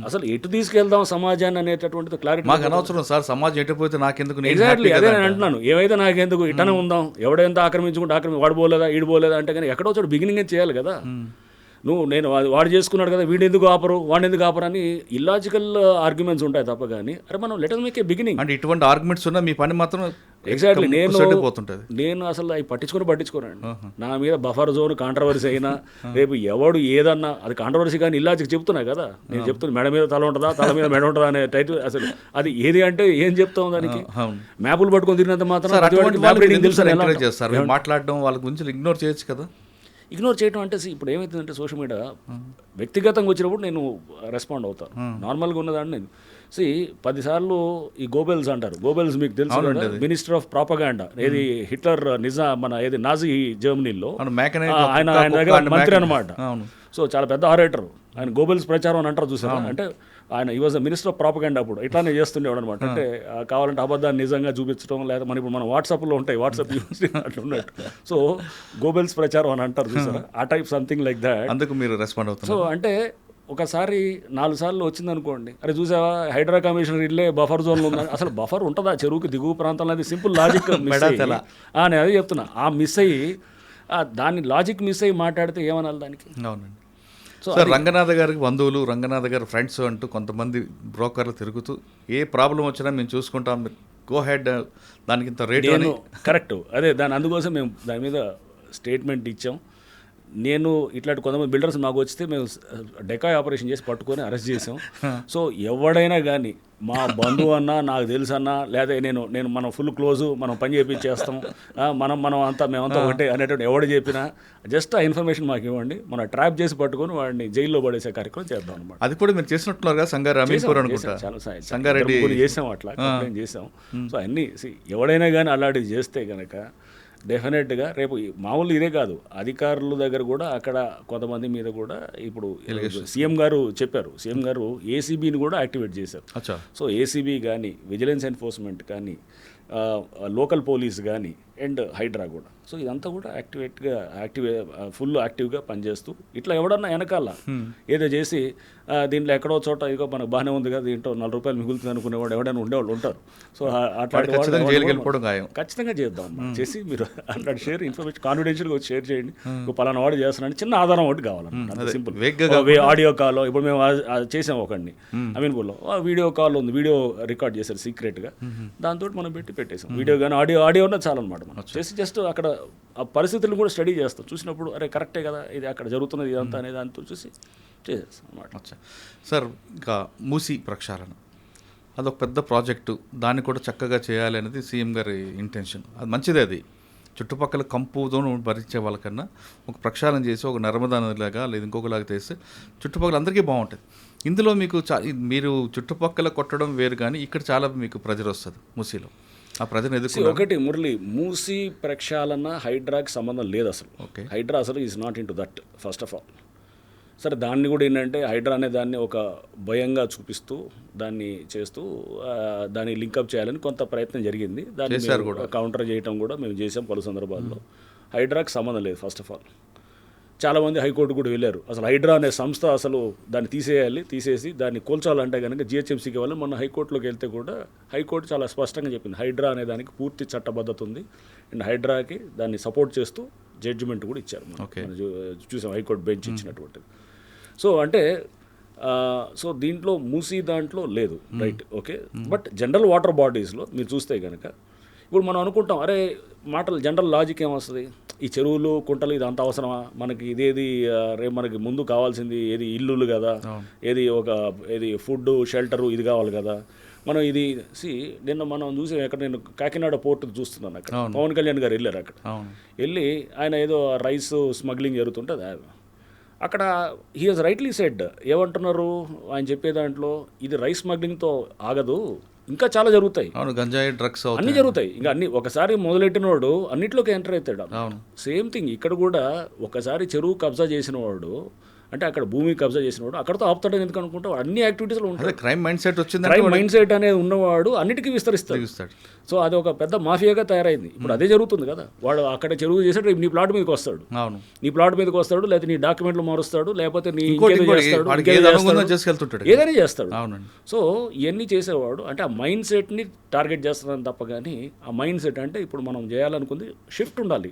అసలు ఎటు తీసుకెళ్దాం సమాజాన్ని అనేటటువంటిది క్లారిటీ మాకు అనవసరం సార్. సమాజం ఎటుపోతే నాకెందుకు? ఎగ్జాక్ట్లీ అదే నేను అంటున్నాను, ఏమైతే నాకెందుకు, ఇటనే ఉందాం, ఎవడెంత ఆక్రమించుకుంటే వాడిపోలేదా ఈడిపోలేదా అంటే, కానీ ఎక్కడో చోటు బిగినింగ్ చేయాలి కదా. నేను వాడు చేసుకున్నాడు కదా వాడిని ఎందుకు ఆపరు అని ఇల్లాజికల్ ఆర్గ్యుమెంట్స్ ఉంటాయి తప్ప. కానీ అరే మనం let us make a beginning. అంటే ఇటువంటి ఆర్గ్యుమెంట్స్ ఉన్నా మీ పని మాత్రం ఎగ్జాక్ట్లీ నేను అసలు అవి పట్టించుకోనండి. నా మీద బఫర్ జోన్ కాంట్రవర్సీ అయినా రేపు ఎవడు ఏదన్నా అది కాంట్రవర్సీ, కానీ ఇల్లాజిక్ చెప్తున్నా కదా. నేను చెప్తున్నా మెడ మీద తల ఉంటుందా, తల మీద మెడ ఉంటుందా అనే టైటిల్. అసలు అది ఏది అంటే ఏం చెప్తాం దానికి? మ్యాపులు పట్టుకొని తిరిగినంత మాత్రం మాట్లాడడం వాళ్ళ గురించి ఇగ్నోర్ చేయొచ్చు కదా. ఇగ్నోర్ చేయడం అంటే ఇప్పుడు ఏమవుతుందంటే సోషల్ మీడియా వ్యక్తిగతంగా వచ్చినప్పుడు నేను రెస్పాండ్ అవుతాను. నార్మల్గా ఉన్నదాన్ని నేను 10 సార్లు ఈ గోబెల్స్ అంటారు. గోబెల్స్ మీకు తెలుసు, మినిస్టర్ ఆఫ్ ప్రాపగాండా, ఏది హిట్లర్ మన ఏది నాజీ జర్మనీలో ఆయన దగ్గర మంత్రి అనమాట. సో చాలా పెద్ద ఆరేటర్ ఆయన. గోబెల్స్ ప్రచారం అని అంటారు చూసారా, అంటే ఆయన ఈ వాజ్ మినిస్టర్ ఆఫ్ ప్రాపగాండా అప్పుడు ఇట్లానే చేస్తుండేవాడు అనమాట. అంటే కావాలంటే అబద్ధాన్ని నిజంగా చూపించడం, లేదా ఇప్పుడు మన వాట్సాప్లో ఉంటాయి, వాట్సాప్ యూస్ అట్లా ఉన్నట్టు. సో గోబెల్స్ ప్రచారం అని అంటారు చూసారా, ఆ టైప్ సంథింగ్ లైక్ దాట్. అందుకు మీరు రెస్పాండ్ అవుతారు. సో అంటే ఒకసారి 4 సార్లు వచ్చిందనుకోండి, అరే చూసావా హైడ్రా కమిషనర్ ఇల్లే బఫర్ జోన్లో ఉందని. అసలు బఫర్ ఉంటుందా చెరువుకి దిగువ ప్రాంతంలో? అది సింపుల్ లాజిక్ నేను అదే చెప్తున్నా. ఆ మిస్ అయ్యి దాన్ని లాజిక్ మిస్ అయ్యి మాట్లాడితే ఏమనాలి దానికి? అవునండి. సో రంగనాథ్ గారికి బంధువులు, రంగనాథ్ గారి ఫ్రెండ్స్ అంటూ కొంతమంది బ్రోకర్లు తిరుగుతూ ఏ ప్రాబ్లం వచ్చినా మేము చూసుకుంటాం, గో హెడ్, దానికి ఇంత రేట్. కరెక్ట్, అదే అందుకోసం మేము దాని మీద స్టేట్మెంట్ ఇచ్చాం. నేను ఇట్లాంటి కొంతమంది బిల్డర్స్ మాకు వచ్చితే మేము డెకాయ్ ఆపరేషన్ చేసి పట్టుకొని అరెస్ట్ చేసాం. సో ఎవడైనా కానీ మా బంధువు అన్నా నాకు తెలుసు అన్నా లేదా నేను మనం ఫుల్ క్లోజు మనం పని చేపించేస్తాం మేమంతా ఒకటే అనేటువంటి ఎవడు చెప్పినా జస్ట్ ఆ ఇన్ఫర్మేషన్ మాకు ఇవ్వండి, మనం ట్రాప్ చేసి పట్టుకొని వాడిని జైల్లో పడేసే కార్యక్రమం చేద్దాం అనమాట. అది కూడా మీరు చేసినట్టున్నారు సంగారెడ్డి చేసాం, అట్లా కంప్లైంట్ చేసాం. సో అన్నీ ఎవడైనా కానీ అలాంటివి చేస్తే కనుక డెఫినెట్గా రేపు మామూలు ఇదే కాదు, అధికారుల దగ్గర కూడా అక్కడ కొంతమంది మీద కూడా ఇప్పుడు సీఎం గారు చెప్పారు, సీఎం గారు ఏసీబీని కూడా యాక్టివేట్ చేశారు. సో ఏసీబీ కానీ విజిలెన్స్ ఎన్ఫోర్స్మెంట్ కానీ లోకల్ పోలీస్ కానీ అండ్ హైడ్రా కూడా, సో ఇదంతా కూడా ఫుల్ యాక్టివ్గా పనిచేస్తూ ఇట్లా ఎవడన్నా వెనకాల ఏదో చేసి దీంట్లో ఎక్కడో చోట ఇక మనకు బాగానే ఉంది కదా దీంట్లో 4 రూపాయలు మిగులుతుంది అనుకునేవాడు ఎవడైనా ఉండేవాళ్ళు ఉంటారు. సో అట్లాంటి ఖచ్చితంగా చేద్దాం చేసి మీరు అట్లాంటి షేర్ ఇన్ఫర్మేషన్ కాన్ఫిడెన్షియల్గా వచ్చి షేర్ చేయండి. పలానా వాడు చేస్తున్నాను చిన్న ఆధారం ఒకటి కావాలన్నమాట, సింపుల్ ఆడియో కాల్. ఇప్పుడు మేము చేసాం ఒకడిని అమీన్పూర్లో, వీడియో కాల్ ఉంది, వీడియో రికార్డ్ చేశారు సీక్రెట్గా, దాంతో మనం పెట్టేసాం వీడియో కానీ ఆడియో ఉన్నది చాలన్నమాట. మనం చేసి జస్ట్ అక్కడ ఆ పరిస్థితులను కూడా స్టడీ చేస్తాం, చూసినప్పుడు అరే కరెక్టే కదా ఇది అక్కడ జరుగుతున్నది ఇదంతా అనే దాంతో చూసి చేసేస్తాం అన్నమాట. సార్ ఇంకా మూసీ ప్రక్షాళన అదొక పెద్ద ప్రాజెక్టు, దాన్ని కూడా చక్కగా చేయాలి అనేది సీఎం గారి ఇంటెన్షన్. అది మంచిదే, అది చుట్టుపక్కల కంపుతో భరించే వాళ్ళకన్నా ఒక ప్రక్షాళన చేసి ఒక నర్మదా నదిలాగా లేదా ఇంకొకలాగా చేస్తే చుట్టుపక్కల అందరికీ బాగుంటుంది. ఇందులో మీకు మీరు చుట్టుపక్కల కొట్టడం వేరు, కానీ ఇక్కడ చాలా మీకు ప్రెజర్ వస్తుంది మూసీలో. ఆ ప్రజలు ఎదుర్కొన్న ఒకటి మురళి, మూసీ ప్రక్షాళన హైడ్రాకి సంబంధం లేదు అసలు. హైడ్రా అసలు is not in to that first of all. సరే దాన్ని కూడా ఏంటంటే హైడ్రా అనే దాన్ని ఒక భయంగా చూపిస్తూ దాన్ని చేస్తూ దాన్ని లింకప్ చేయాలని కొంత ప్రయత్నం జరిగింది. దాన్ని కౌంటర్ చేయటం కూడా మేము చేసాం పలు సందర్భాల్లో. హైడ్రాకి సంబంధం లేదు ఫస్ట్ ఆఫ్ ఆల్. చాలామంది హైకోర్టు కూడా వెళ్ళారు, అసలు హైడ్రా అనే సంస్థ అసలు దాన్ని తీసేసి దాన్ని కూల్చాలంటే కనుక జిహెచ్ఎంసీకి వాళ్ళు మొన్న హైకోర్టులోకి వెళ్తే కూడా హైకోర్టు చాలా స్పష్టంగా చెప్పింది హైడ్రా అనే దానికి పూర్తి చట్టబద్ధత ఉంది అండ్ హైడ్రాకి దాన్ని సపోర్ట్ చేస్తూ జడ్జిమెంట్ కూడా ఇచ్చారు. చూసాం హైకోర్టు బెంచ్ ఇచ్చినటువంటిది. సో అంటే సో దీంట్లో మూసీ దాంట్లో లేదు, right, okay. But general water బాడీస్లో మీరు చూస్తే కనుక ఇప్పుడు మనం అనుకుంటాం అరే మాటలు జనరల్ లాజిక్ ఏమొస్తుంది, ఈ చెరువులు కుంటలు ఇది అంత అవసరమా మనకి, ఇదేది రేపు మనకి ముందు కావాల్సింది ఏది ఇల్లులు కదా, ఏది ఫుడ్ షెల్టరు ఇది కావాలి కదా. మనం ఇది నిన్న మనం చూసి నేను కాకినాడ పోర్టు చూస్తున్నాను, అక్కడ పవన్ కళ్యాణ్ గారు వెళ్ళారు, అక్కడ వెళ్ళి ఆయన ఏదో రైస్ స్మగ్లింగ్ జరుగుతుంటే అక్కడ హీ హాజ్ రైట్లీ సెడ్ ఏమంటున్నారు ఆయన చెప్పే దాంట్లో, ఇది రైస్ స్మగ్లింగ్తో ఆగదు, ఇంకా చాలా జరుగుతాయి, గంజాయి డ్రగ్స్ అన్నీ జరుగుతాయి. ఇంకా అన్ని ఒకసారి మొదలెట్టినవాడు అన్నిట్లోకి ఎంటర్ అవుతాడు. సేమ్ థింగ్ ఇక్కడ కూడా ఒకసారి చెరువు కబ్జా చేసిన వాడు అంటే అక్కడ భూమి కబ్జా చేసినవాడు అక్కడతో ఆపుతాడని ఎందుకు అనుకుంటావు, అన్ని యాక్టివిటీస్లో ఉంటాయి. క్రైమ్ మైండ్ సెట్ వచ్చింది, క్రైమ్ మైండ్ సెట్ అనేది ఉన్నవాడు అన్నిటికీ విస్తరిస్తాడు. సో అది ఒక పెద్ద మాఫియాగా తయారైంది. ఇప్పుడు అదే జరుగుతుంది కదా, వాడు అక్కడ చెరువు చేసాడు, నీ ప్లాట్ మీదకి వస్తాడు, నీ ప్లాట్ మీదకి వస్తాడు, లేకపోతే నీ డాక్యుమెంట్లు మారుస్తాడు, లేకపోతే నీ ఏదైనా చేస్తాడు. సో ఇవన్నీ చేసేవాడు అంటే ఆ మైండ్ సెట్ని టార్గెట్ చేస్తున్నాను తప్ప కానీ ఆ మైండ్ సెట్ అంటే ఇప్పుడు మనం చేయాలనుకుంది షిఫ్ట్ ఉండాలి.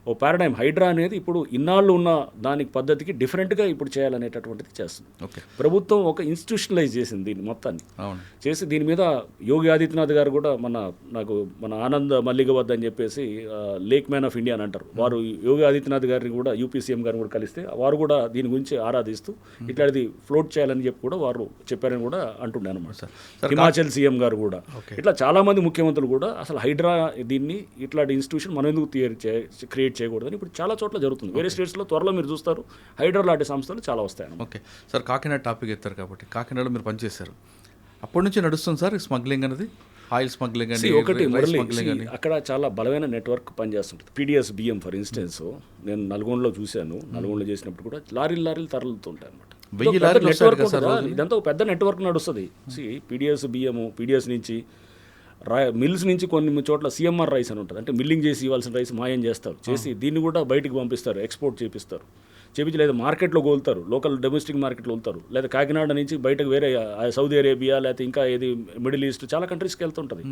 ఓ పారాడైమ్ హైడ్రా అనేది ఇప్పుడు ఇన్నాళ్ళు ఉన్న దానికి పద్ధతికి డిఫరెంట్గా ఇప్పుడు చేయాలనేటటువంటిది చేస్తుంది. ప్రభుత్వం ఒక ఇన్స్టిట్యూషనలైజ్ చేసింది దీన్ని మొత్తాన్ని చేసి దీని మీద యోగి ఆదిత్యనాథ్ గారు కూడా మన ఆనంద్ మల్లిగ వద్ద అని చెప్పేసి లేక్ మ్యాన్ ఆఫ్ ఇండియా అని అంటారు, వారు యోగి ఆదిత్యనాథ్ గారిని కూడా యూపీ సీఎం గారిని కూడా కలిస్తే వారు కూడా దీని గురించి ఆరాధిస్తూ ఇట్లాంటిది ఫ్లోట్ చేయాలని చెప్పి కూడా వారు చెప్పారని కూడా అంటుండే అనమాట. హిమాచల్ సీఎం గారు కూడా ఇట్లా చాలామంది ముఖ్యమంత్రులు కూడా అసలు హైడ్రా దీన్ని ఇట్లాంటి ఇన్స్టిట్యూషన్ మనం ఎందుకు క్రియేట్ చేయకూడదని ఇప్పుడు చాలా చోట్ల జరుగుతుంది. వేరే స్టేట్స్లో త్వరలో మీరు చూస్తారు హైడ్రా లాంటి సంస్థలు చాలా వస్తాయి. ఓకే సార్, కాకినాడ టాపిక్ ఎత్తారు కాబట్టి కాకినాడలో మీరు పనిచేశారు, అప్పటి నుంచి నడుస్తుంది సార్ స్మగ్లింగ్ అనేది, ఆయిల్ స్మగ్లింగ్ అని ఒకటి అక్కడ చాలా బలమైన నెట్వర్క్ పనిచేస్తుంటుంది. పీడిఎస్ బియ్యం ఫర్ ఇన్స్టెన్స్ నేను నల్గొండలో చూశాను, నల్గొండలో చేసినప్పుడు కూడా లారీలు తరలుతుంటాయి అనమాట. ఇదంతా ఒక పెద్ద నెట్వర్క్ నడుస్తుంది. పీడిఎస్ బియ్యము పీడిఎస్ నుంచి మిల్స్ నుంచి కొన్ని చోట్ల సిఎంఆర్ రైస్ అని ఉంటుంది, అంటే మిల్లింగ్ చేసి ఇవ్వాల్సిన రైస్ మాయం చేస్తారు, చేసి దీన్ని కూడా బయటికి పంపిస్తారు, ఎక్స్పోర్ట్ చేపిస్తారు, చేపించి లేదా మార్కెట్లో కోలుతారు, లోకల్ డొమెస్టిక్ మార్కెట్లో వెళ్తారు, లేదా కాకినాడ నుంచి బయటకు వేరే సౌదీ అరేబియా లేకపోతే ఇంకా ఏది మిడిల్ ఈస్ట్ చాలా కంట్రీస్కి వెళ్తుంటుంది.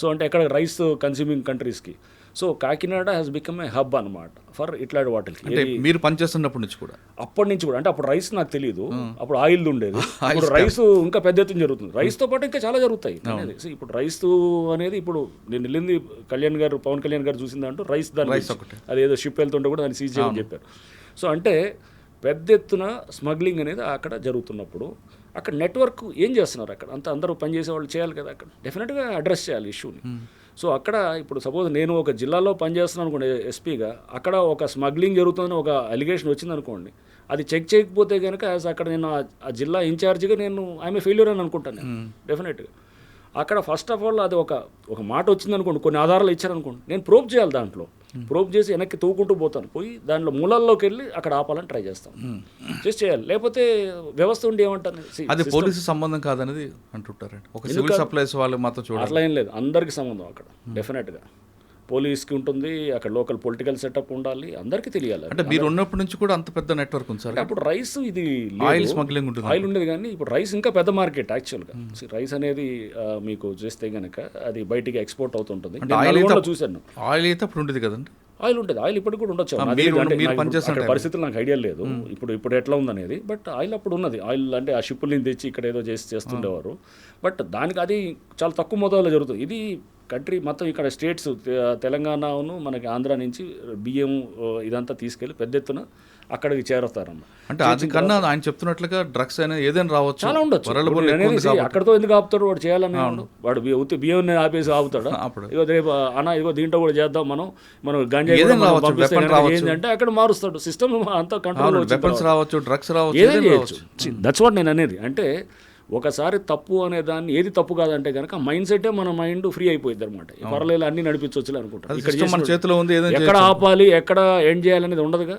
సో అంటే ఎక్కడ రైస్ కన్స్యూమింగ్ కంట్రీస్కి. So Kakinada has become a hub అనమాట ఫర్ ఇట్లాంటి వాటికి. మీరు పనిచేస్తున్నప్పటి నుంచి కూడా అప్పటి నుంచి కూడా అంటే అప్పుడు రైస్ నాకు తెలియదు, అప్పుడు ఆయిల్ ఉండేది, ఇప్పుడు రైస్ ఇంకా పెద్ద ఎత్తున జరుగుతుంది. రైస్తో పాటు ఇంకా చాలా జరుగుతాయి అనేది. ఇప్పుడు రైస్ అనేది ఇప్పుడు నేను వెళ్ళింది పవన్ కళ్యాణ్ గారు చూసింది అంటూ రైస్ దాని అదేదో షిప్ వెళ్తుంటే కూడా దాన్ని సీజ్ చేయమని చెప్పారు. సో అంటే పెద్ద ఎత్తున స్మగ్లింగ్ అనేది అక్కడ జరుగుతున్నప్పుడు అక్కడ నెట్వర్క్ ఏం చేస్తున్నారు అక్కడ అంతా అందరూ పనిచేసే వాళ్ళు చేయాలి కదా అక్కడ డెఫినెట్గా అడ్రస్ చేయాలి ఇష్యూని. సో అక్కడ ఇప్పుడు సపోజ్ నేను ఒక జిల్లాలో పనిచేస్తున్నాను అనుకోండి ఎస్పీగా, అక్కడ ఒక స్మగ్లింగ్ జరుగుతుందని ఒక అలిగేషన్ వచ్చింది అనుకోండి, అది చెక్ చేయకపోతే కనుక అక్కడ నేను ఆ జిల్లా ఇన్ఛార్జిగా నేను ఐఎమ్ ఫెయిల్యూర్ అని అనుకుంటాను నేను డెఫినెట్గా. అక్కడ ఫస్ట్ ఆఫ్ ఆల్ అది ఒక మాట వచ్చింది అనుకోండి, కొన్ని ఆధారాలు ఇచ్చారనుకోండి, నేను ప్రోబ్ చేయాలి, దాంట్లో ప్రోబ్ చేసి వెనక్కి తూకుంటూ పోతాను, పోయి దాంట్లో మూలాల్లోకి వెళ్ళి అక్కడ ఆపాలని ట్రై చేస్తాను, జస్ట్ చేయాలి. లేకపోతే వ్యవస్థ ఉండి ఏమంటారు అది పోలీసు సంబంధం కాదనేది అంటుంటారండి. ఒక సివిల్ సప్లైస్ వాళ్ళు మాత్రం చూడాలి, అట్లా ఏం లేదు, అందరికీ సంబంధం అక్కడ డెఫినెట్గా. పోలీస్కి ఉంటుంది, అక్కడ లోకల్ పొలిటికల్ సెటప్ ఉండాలి, అందరికీ తెలియాలి. అంటే మీరు ఉన్నప్పటి నుంచి కూడా అంత పెద్ద నెట్వర్క్ ఉంది సార్. అప్పుడు రైస్ ఇది ఆయిల్ స్మగ్లింగ్ ఉంటుంది, ఆయిల్ ఉండేది, కానీ ఇప్పుడు రైస్ ఇంకా పెద్ద మార్కెట్ యాక్చువల్గా. రైస్ అనేది మీకు చేస్తే కనుక అది బయటికి ఎక్స్పోర్ట్ అవుతుంటుంది. చూశాను ఆయిల్ అయితే అప్పుడు ఉండేది కదండి. ఆయిల్ ఉంటుంది, ఆయిల్ ఇప్పటికి కూడా ఉండొచ్చు, అక్కడ పరిస్థితులు నాకు ఐడియా లేదు ఇప్పుడు ఎట్లా ఉందనేది. బట్ ఆయిల్ అప్పుడు ఉన్నది, ఆయిల్ అంటే ఆ షిప్పుల్ని తెచ్చి ఇక్కడ ఏదో చేస్తుండేవారు. బట్ దానికి అది చాలా తక్కువ మొత్తంలో జరుగుతుంది. ఇది కంట్రీ మొత్తం ఇక్కడ స్టేట్స్ తెలంగాణను మనకి ఆంధ్ర నుంచి బియ్యం ఇదంతా తీసుకెళ్ళి పెద్ద ఎత్తున అక్కడికి చేరుతారమ్మ. అంటే అది కన్నా ఆయన చెప్తున్నట్లుగా డ్రగ్స్ అనేది ఏదైనా రావచ్చు, చాలా ఉండొచ్చు. అక్కడతో ఎందుకు ఆపుతాడు వాడు, చేయాలని వాడు బియ్యం ఆపేసి ఆపుతాడా? ఇగో రేపు అన్న ఇగో దీంట్లో కూడా చేద్దాం మనం గంజా ఏంటంటే అక్కడ మారుస్తాడు సిస్టమ్ అంతా కంట్రోల్ రావచ్చు, డ్రగ్స్ రావచ్చు, ఏదైనా చేయొచ్చు. దట్స్ వాట్ నేను అనేది. అంటే ఒకసారి తప్పు అనే దాన్ని ఏది తప్పు కాదంటే కనుక మైండ్ సెట్టే మన మైండ్ ఫ్రీ అయిపోయింది అనమాట. పర్లేదు అన్ని నడిపించవచ్చు అనుకుంటాం. ఎక్కడ ఆపాలి ఎక్కడ ఎండ్ చేయాలనేది ఉండదుగా,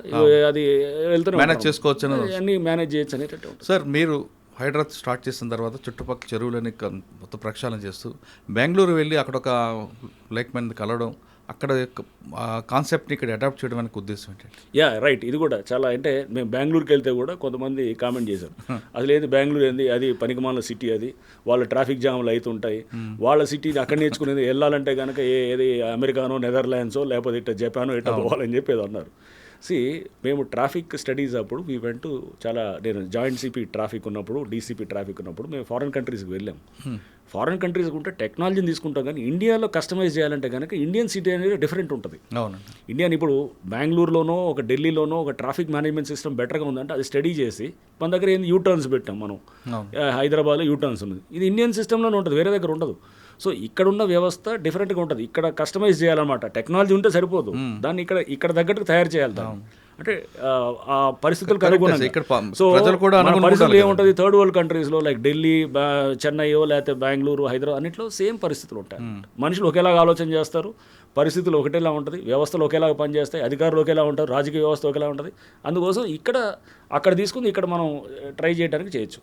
అది వెళ్తూనే మేనేజ్ చేసుకోవచ్చు, అన్ని మేనేజ్ చేయొచ్చు అనేటట్టు ఉంటుంది. సార్ మీరు హైదరాబాద్ స్టార్ట్ చేసిన తర్వాత చుట్టుపక్కల చెరువులని మొత్తం ప్రక్షాళన చేస్తూ బెంగళూరు వెళ్ళి అక్కడ ఒక లేక్ మ్యాన్ కలవడం, అక్కడ కాన్సెప్ట్ని ఇక్కడ అడాప్ట్ చేయడం అనే ఉద్దేశం ఏంటంటే? యా రైట్, ఇది కూడా చాలా. అంటే మేము బెంగళూరుకి వెళ్తే కూడా కొంతమంది కామెంట్ చేశారు, అసలు ఏంది బెంగళూరు ఏంది, అది పనికిమాల సిటీ, అది వాళ్ళ ట్రాఫిక్ జామ్లు అవుతుంటాయి, వాళ్ళ సిటీని అక్కడ నేర్చుకునేది వెళ్ళాలంటే కనుక ఏది అమెరికానో నెదర్లాండ్సో లేకపోతే ఇట్లా జపానో ఇట్లా పోవాలని చెప్పి ఏదో అన్నారు. మేము ట్రాఫిక్ స్టడీస్ అప్పుడు నేను జాయింట్ సిపి ట్రాఫిక్ ఉన్నప్పుడు, డీసీపీ ట్రాఫిక్ ఉన్నప్పుడు మేము ఫారిన్ కంట్రీస్కి వెళ్ళాం. ఫారిన్ కంట్రీస్కి ఉంటే టెక్నాలజీని తీసుకుంటాం, కానీ ఇండియాలో కస్టమైజ్ చేయాలంటే కనుక ఇండియన్ సిటీ అనేది డిఫరెంట్ ఉంటుంది. ఇండియన్ ఇప్పుడు బెంగళూరులోనో ఒక ఢిల్లీలోనో ఒక ట్రాఫిక్ మేనేజ్మెంట్ సిస్టమ్ బెటర్గా ఉందంటే అది స్టడీ చేసి మన దగ్గర ఏంది యూటర్న్స్ పెట్టాం మనం. హైదరాబాద్లో యూటర్న్స్ ఉంది, ఇది ఇండియన్ సిస్టంలోనే ఉంటుంది, వేరే దగ్గర ఉండదు. సో ఇక్కడున్న వ్యవస్థ డిఫరెంట్గా ఉంటుంది, ఇక్కడ కస్టమైజ్ చేయాలన్నమాట. టెక్నాలజీ ఉంటే సరిపోదు, దాన్ని ఇక్కడ తగ్గట్టుకు తయారు చేయాలి. అంటే ఆ పరిస్థితులకు అనుగుణంగా. సో మన పరిస్థితులు ఏముంటుంది, థర్డ్ వరల్డ్ కంట్రీస్లో లైక్ ఢిల్లీ, చెన్నైయో లేకపోతే బెంగళూరు, హైదరాబాద్ అన్నింటిలో సేమ్ పరిస్థితులు ఉంటాయి. మనుషులు ఒకేలాగా ఆలోచన చేస్తారు, పరిస్థితులు ఒకటేలా ఉంటుంది, వ్యవస్థలు ఒకేలాగా పనిచేస్తాయి, అధికారులు ఒకేలా ఉంటారు, రాజకీయ వ్యవస్థ ఒకేలా ఉంటుంది. అందుకోసం అక్కడ తీసుకుని ఇక్కడ మనం ట్రై చేయడానికి చేయొచ్చు.